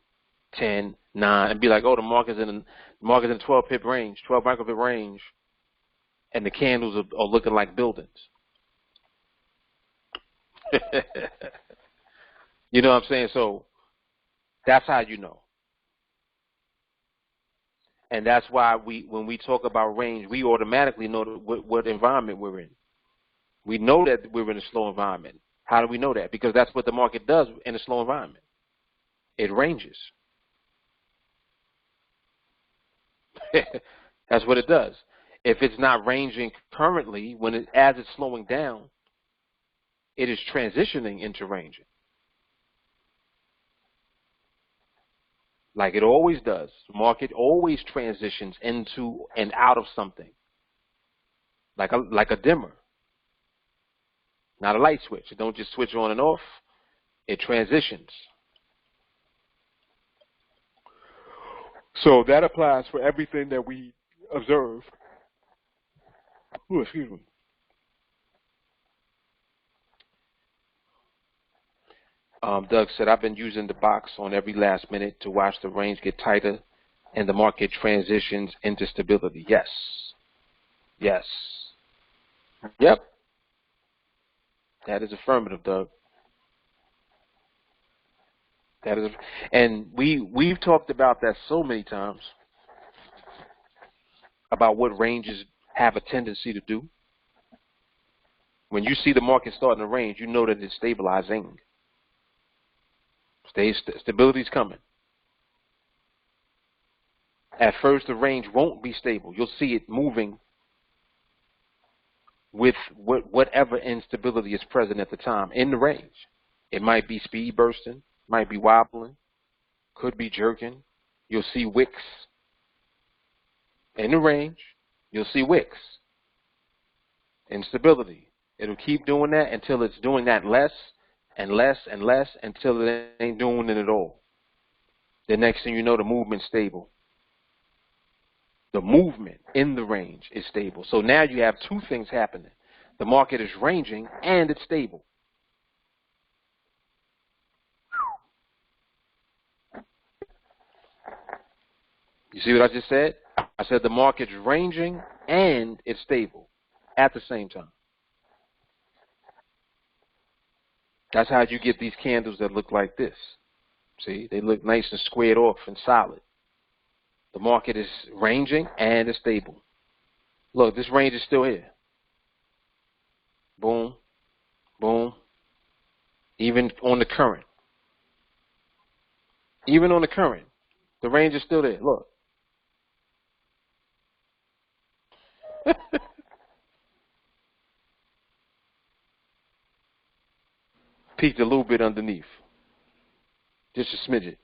10, 9, and be like, oh, the market's in 12 pip range, 12 micropip range, and the candles are looking like buildings. You know what I'm saying? So that's how you know. And that's why when we talk about range, we automatically know what environment we're in. We know that we're in a slow environment. How do we know that? Because that's what the market does in a slow environment. It ranges. That's what it does. If it's not ranging currently, as it's slowing down, it is transitioning into ranging. Like it always does. The market always transitions into and out of something. Like a dimmer. Not a light switch. It don't just switch on and off. It transitions. So that applies for everything that we observe. Ooh, excuse me. Doug said, I've been using the box on every last minute to watch the range get tighter and the market transitions into stability. Yes. Yes. Yep. That is affirmative, Doug. That is, and we've talked about that so many times, about what ranges have a tendency to do. When you see the market starting to range, you know that it's stabilizing. Stability's coming. At first, the range won't be stable. You'll see it moving with whatever instability is present at the time in the range. It might be speed bursting, might be wobbling, could be jerking. You'll see wicks in the range. You'll see wicks. Instability. It'll keep doing that until it's doing that less and less and less until it ain't doing it at all. The next thing you know, the movement's stable. The movement in the range is stable. So now you have two things happening. The market is ranging and it's stable. You see what I just said? I said the market's ranging and it's stable at the same time. That's how you get these candles that look like this. See, they look nice and squared off and solid. The market is ranging and it's stable. Look, this range is still here. Boom, boom. Even on the current. Even on the current, the range is still there. Look. Peaked a little bit underneath. Just a smidget.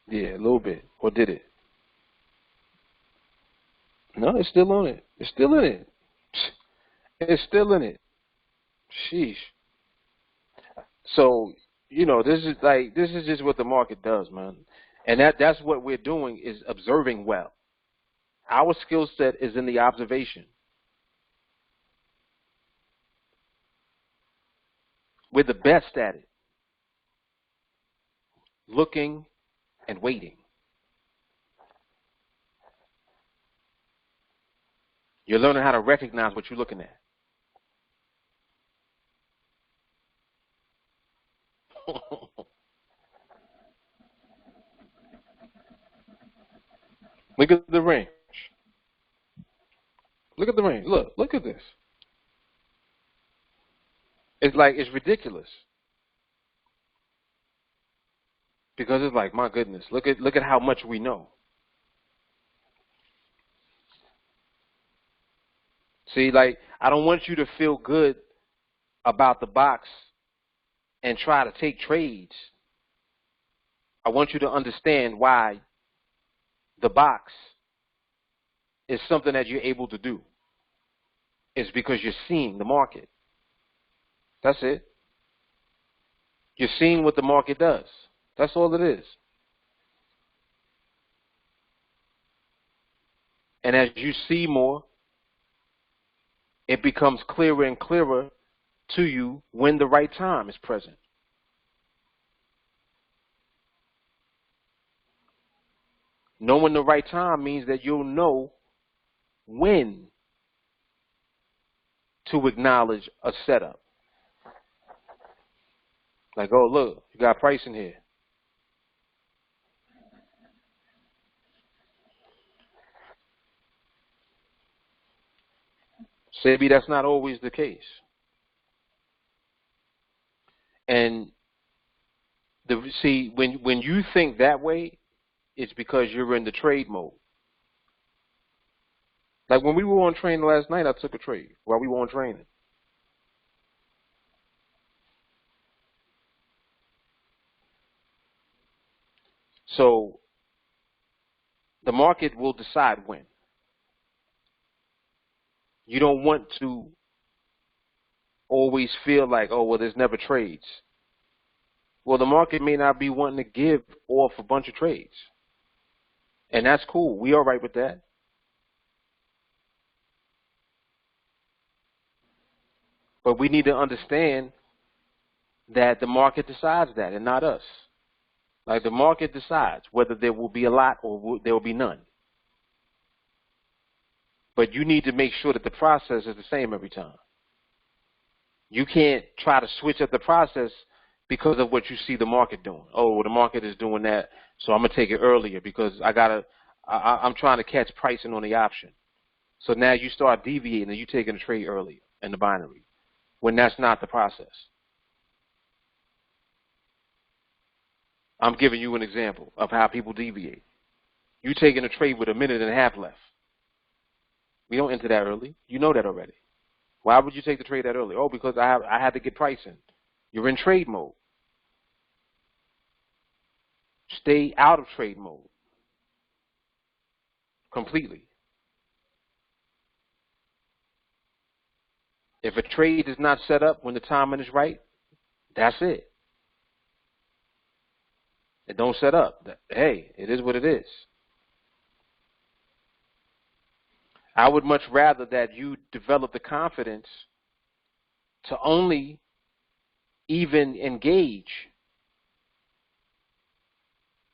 Yeah, a little bit. Or did it? No, it's still on it. It's still in it. It's still in it. Sheesh. So, you know, this is just what the market does, man. And that's what we're doing, is observing well. Our skill set is in the observation. We're the best at it. Looking and waiting. You're learning how to recognize what you're looking at. Look at the range. Look at the range. Look at this. It's ridiculous. Because it's like, my goodness, look at how much we know. See, like, I don't want you to feel good about the box and try to take trades. I want you to understand why the box is something that you're able to do. It's because you're seeing the market. That's it. You're seeing what the market does. That's all it is. And as you see more, it becomes clearer and clearer to you when the right time is present. Knowing the right time means that you'll know when to acknowledge a setup. Like, oh, look, you got pricing here. Maybe that's not always the case. And see, when you think that way, it's because you're in the trade mode. Like when we were on training last night, I took a trade while we were on training. So the market will decide when. You don't want to always feel like, oh, well, there's never trades. Well, the market may not be wanting to give off a bunch of trades. And that's cool. We all right with that. But we need to understand that the market decides that and not us. Like the market decides whether there will be a lot or there will be none. But you need to make sure that the process is the same every time. You can't try to switch up the process because of what you see the market doing. Oh, well, the market is doing that, so I'm going to take it earlier because I'm trying to catch pricing on the option. So now you start deviating and you're taking a trade earlier in the binary when that's not the process. I'm giving you an example of how people deviate. You're taking a trade with a minute and a half left. We don't enter that early. You know that already. Why would you take the trade that early? Oh, because I had to get pricing. You're in trade mode. Stay out of trade mode completely. If a trade is not set up when the timing is right, that's it. It don't set up. Hey, it is what it is. I would much rather that you develop the confidence to only even engage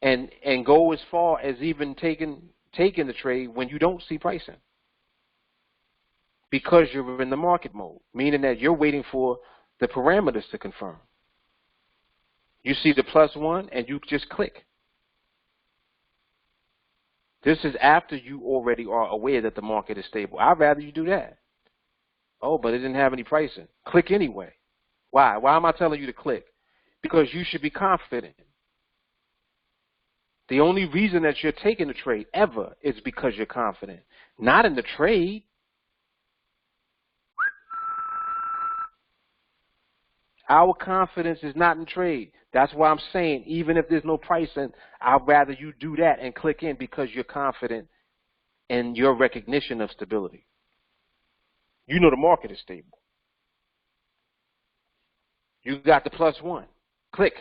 and go as far as even taking the trade when you don't see pricing. Because you're in the market mode, meaning that you're waiting for the parameters to confirm. You see the +1 and you just click. This is after you already are aware that the market is stable. I'd rather you do that. Oh, but it didn't have any pricing. Click anyway. Why? Why am I telling you to click? Because you should be confident. The only reason that you're taking the trade ever is because you're confident. Not in the trade. Our confidence is not in trade. That's why I'm saying, even if there's no pricing, I'd rather you do that and click in because you're confident in your recognition of stability. You know the market is stable. You got the +1. Click.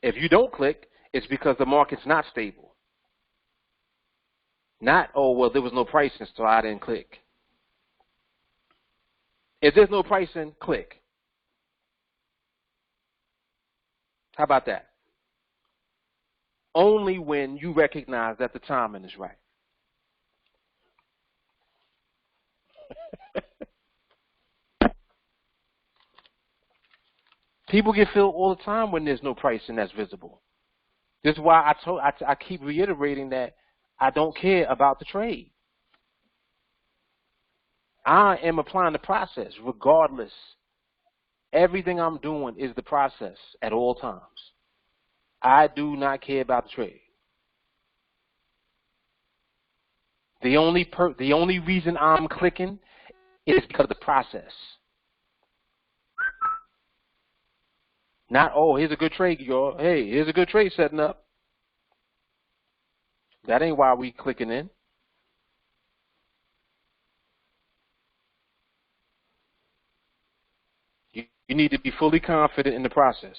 If you don't click, it's because the market's not stable. Not, oh, well, there was no pricing, so I didn't click. If there's no pricing, click. How about that? Only when you recognize that the timing is right. People get filled all the time when there's no pricing that's visible. This is why I keep reiterating that I don't care about the trade. I am applying the process regardless. Everything I'm doing is the process at all times. I do not care about the trade. The only reason I'm clicking is because of the process. Not, oh, here's a good trade, y'all. Hey, here's a good trade setting up. That ain't why we clicking in. You need to be fully confident in the process.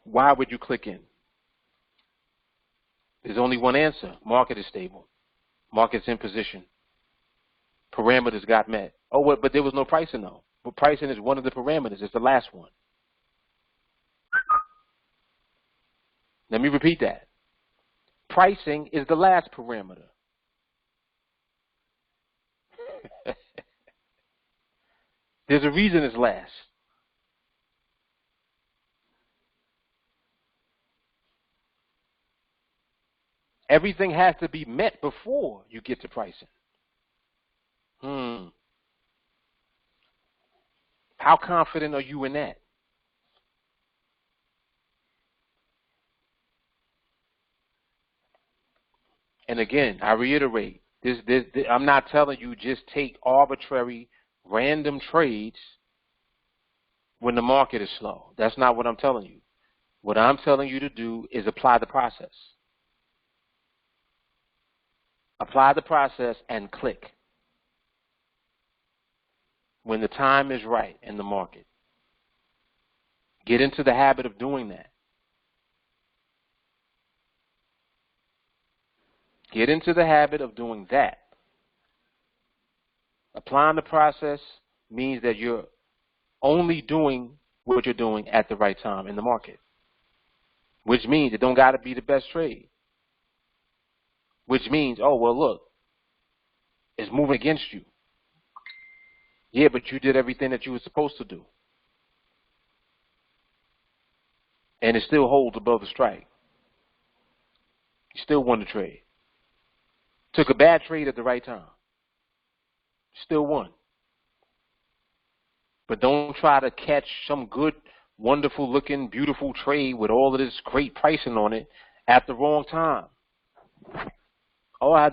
Why would you click in? There's only one answer. Market is stable. Market's in position. Parameters got met. Oh, but there was no pricing, though. But pricing is one of the parameters. It's the last one. Let me repeat that. Pricing is the last parameter. There's a reason it's last. Everything has to be met before you get to pricing. How confident are you in that? And again, I reiterate, I'm not telling you just take arbitrary, random trades when the market is slow. That's not what I'm telling you. What I'm telling you to do is apply the process. Apply the process and click when the time is right in the market. Get into the habit of doing that. Get into the habit of doing that. Applying the process means that you're only doing what you're doing at the right time in the market, which means it don't got to be the best trade, which means, oh, well, look, it's moving against you. Yeah, but you did everything that you were supposed to do, and it still holds above the strike. You still won the trade. Took a bad trade at the right time. Still won. But don't try to catch some good, wonderful looking, beautiful trade with all of this great pricing on it at the wrong time. Oh, I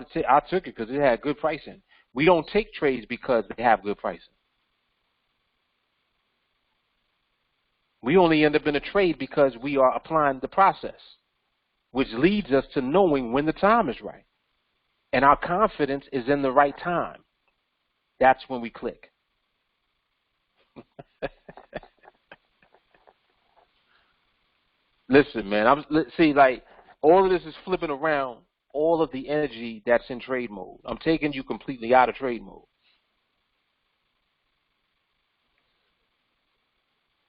took it because it had good pricing. We don't take trades because they have good pricing. We only end up in a trade because we are applying the process, which leads us to knowing when the time is right. And our confidence is in the right time. That's when we click. Listen, man, see, like, all of this is flipping around all of the energy that's in trade mode. I'm taking you completely out of trade mode.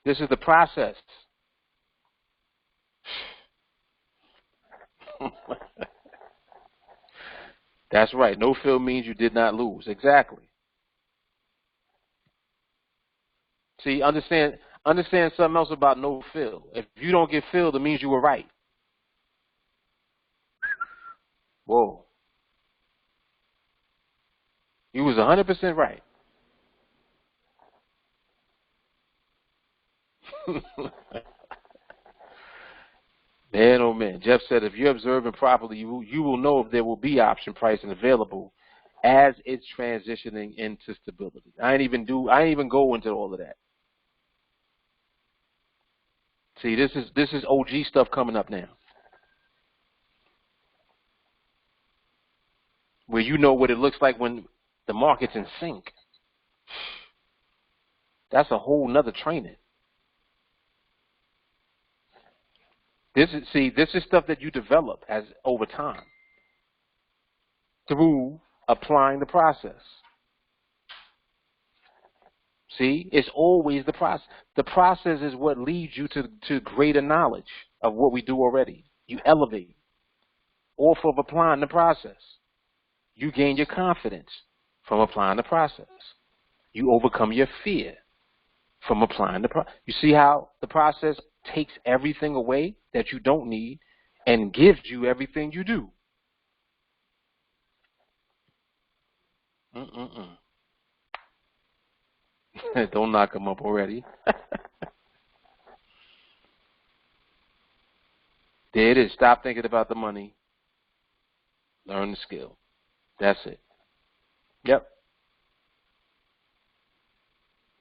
This is the process. That's right. No fill means you did not lose. Exactly. See, understand something else about no fill. If you don't get filled, it means you were right. Whoa. You was 100% right. Man, oh man. Jeff said, if you're observing properly, you will know if there will be option pricing available as it's transitioning into stability. I ain't even go into all of that. See, this is OG stuff coming up now, where you know what it looks like when the market's in sync. That's a whole nother training. This is stuff that you develop as over time through applying the process. See, it's always the process. The process is what leads you to greater knowledge of what we do already. You elevate off of applying the process. You gain your confidence from applying the process. You overcome your fear from applying the process. You see how the process takes everything away that you don't need and gives you everything you do. Don't knock them up already. There it is. Stop thinking about the money. Learn the skill. That's it. Yep.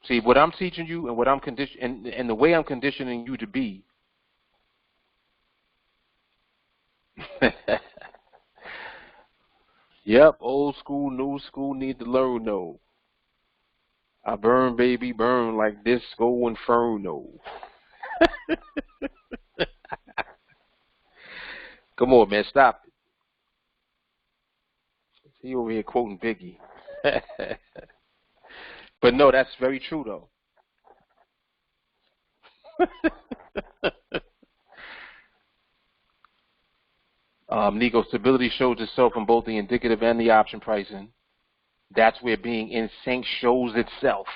See, what I'm teaching you and what I'm and the way I'm conditioning you to be. Yep, old school, new school need to learn though. I burn, baby, burn like disco inferno. Come on, man, stop it. He over here quoting Biggie. But no, that's very true though. Nico, stability shows itself in both the indicative and the option pricing. That's where being in sync shows itself.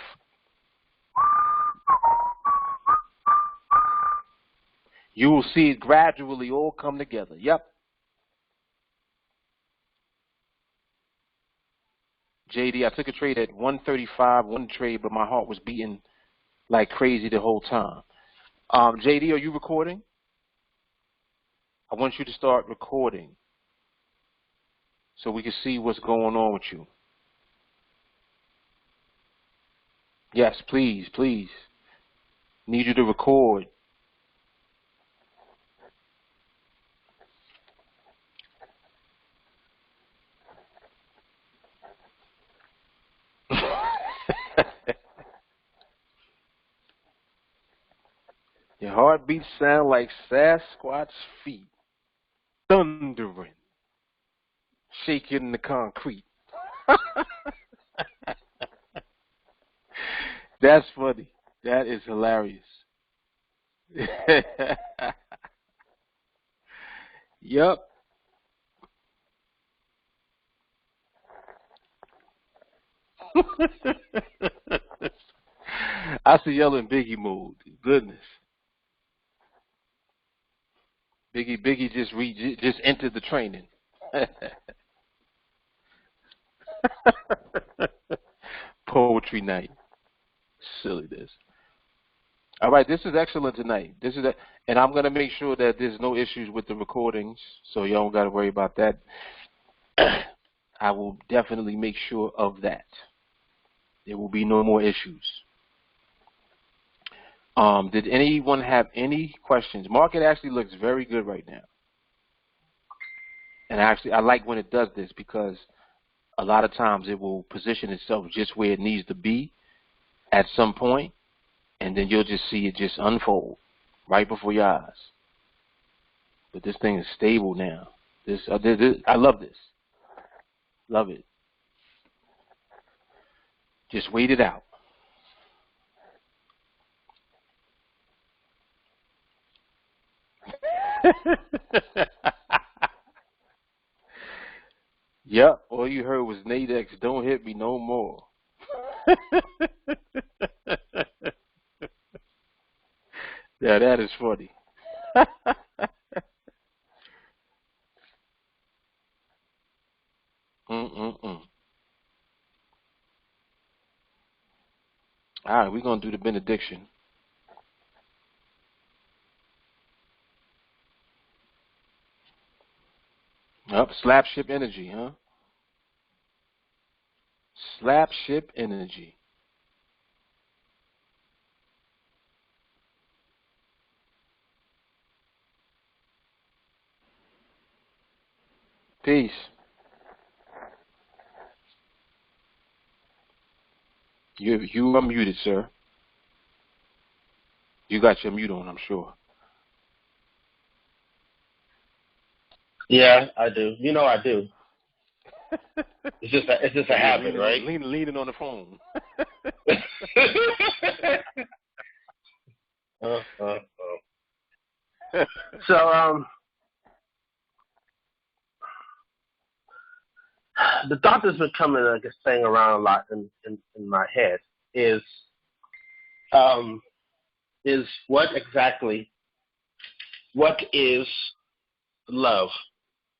You will see it gradually all come together. Yep. JD, I took a trade at 135, one trade, but my heart was beating like crazy the whole time. JD, are you recording? I want you to start recording so we can see what's going on with you. Yes, please, please. Need you to record. Your heartbeats sound like Sasquatch's feet, thundering, shaking the concrete. That's funny. That is hilarious. Yep. I see y'all in Biggie mode. Goodness. Biggie just entered the training. Poetry night. Silliness. All right, this is excellent tonight. And I'm gonna make sure that there's no issues with the recordings, so y'all don't gotta worry about that. I will definitely make sure of that. There will be no more issues. Did anyone have any questions? Market actually looks very good right now. And I like when it does this because a lot of times it will position itself just where it needs to be at some point, and then you'll just see it just unfold right before your eyes. But this thing is stable now. I love this. Love it. Just wait it out. Yep, all you heard was Nadex, don't hit me no more. Yeah, that is funny. All right, we're going to do the benediction. Up, slapship energy, huh? Slapship energy. Peace. You are muted, sir. You got your mute on, I'm sure. Yeah, I do. You know I do. It's just a habit, right? Leaning on the phone. So, the thought that's been coming, I guess, staying around a lot in my head is what is love?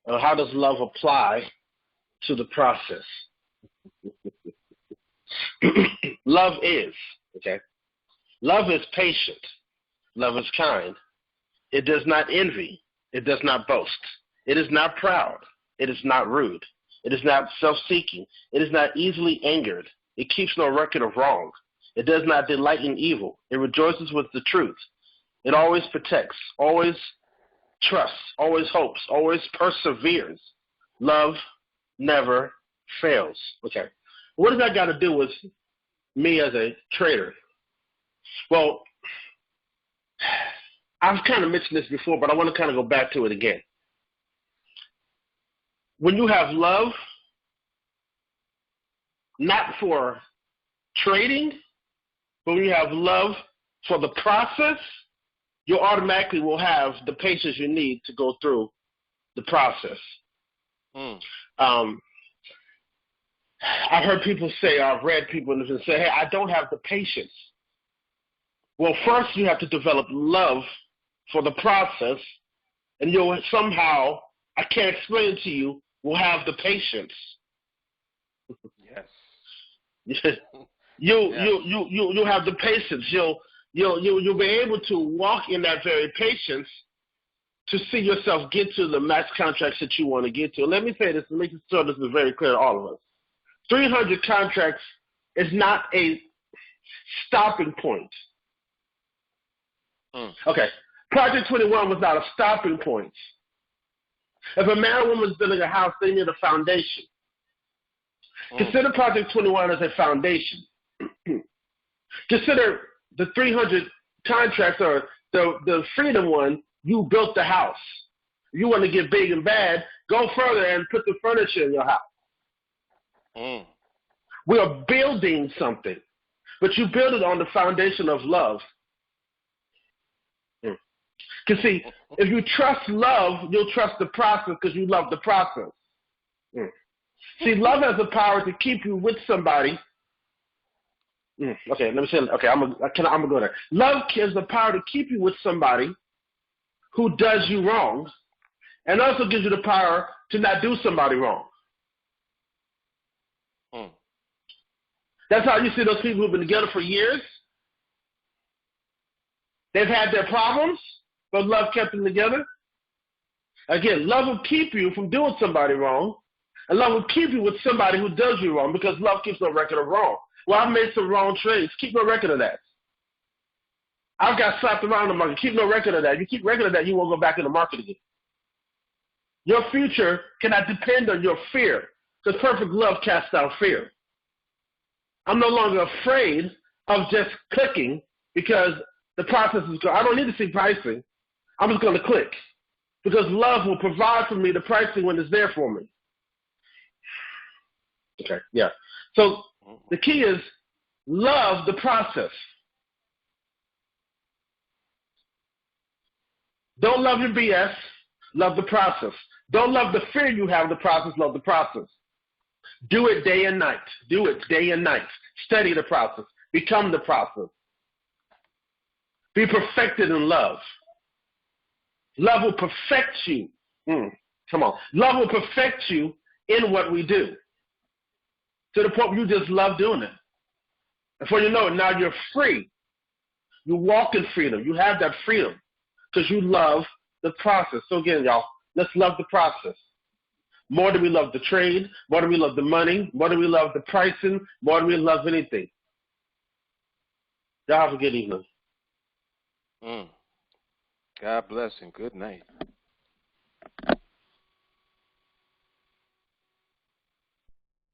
How does love apply to the process? Love is, okay? Love is patient. Love is kind. It does not envy. It does not boast. It is not proud. It is not rude. It is not self-seeking. It is not easily angered. It keeps no record of wrong. It does not delight in evil. It rejoices with the truth. It always protects, always trusts, always hopes, always perseveres. Love never fails. Okay. What does that got to do with me as a trader? Well, I've kind of mentioned this before, but I want to kind of go back to it again. When you have love, not for trading, but when you have love for the process, you automatically will have the patience you need to go through the process. I've heard people say, I've read people and say, hey, I don't have the patience. Well, first you have to develop love for the process, and you'll somehow, I can't explain it to you, will have the patience. Yes. You'll have the patience. You'll be able to walk in that very patience to see yourself get to the max contracts that you want to get to. Let me say this and make sure this is very clear to all of us. 300 contracts is not a stopping point. Okay. Project 21 was not a stopping point. If a man or woman is building a house, they need a foundation. Consider Project 21 as a foundation. Consider the 300 contracts or the Freedom one, you built the house. You want to get big and bad, go further and put the furniture in your house. We are building something, but you build it on the foundation of love. Because see, if you trust love, you'll trust the process because you love the process. See, love has the power to keep you with somebody. Okay, let me say it. Okay, I'm gonna go there. Love has the power to keep you with somebody who does you wrong, and also gives you the power to not do somebody wrong. That's how you see those people who've been together for years. They've had their problems, but love kept them together. Again, love will keep you from doing somebody wrong, and love will keep you with somebody who does you wrong because love keeps no record of wrong. Well, I made some wrong trades. Keep no record of that. I've got slapped around the market. Keep no record of that. If you keep record of that, you won't go back in the market again. Your future cannot depend on your fear because perfect love casts out fear. I'm no longer afraid of just clicking because the process is good. I don't need to see pricing. I'm just going to click because love will provide for me the pricing when it's there for me. Okay, yeah. So the key is love the process. Don't love your BS, love the process. Don't love the fear you have of the process, love the process. Do it day and night. Do it day and night. Study the process. Become the process. Be perfected in love. Love will perfect you. Come on. Love will perfect you in what we do. To the point where you just love doing it. Before you know it, now you're free. You walk in freedom. You have that freedom because you love the process. So again, y'all, let's love the process. More than we love the trade, more than we love the money, more than we love the pricing, more than we love anything. Y'all have a good evening. God bless and good night.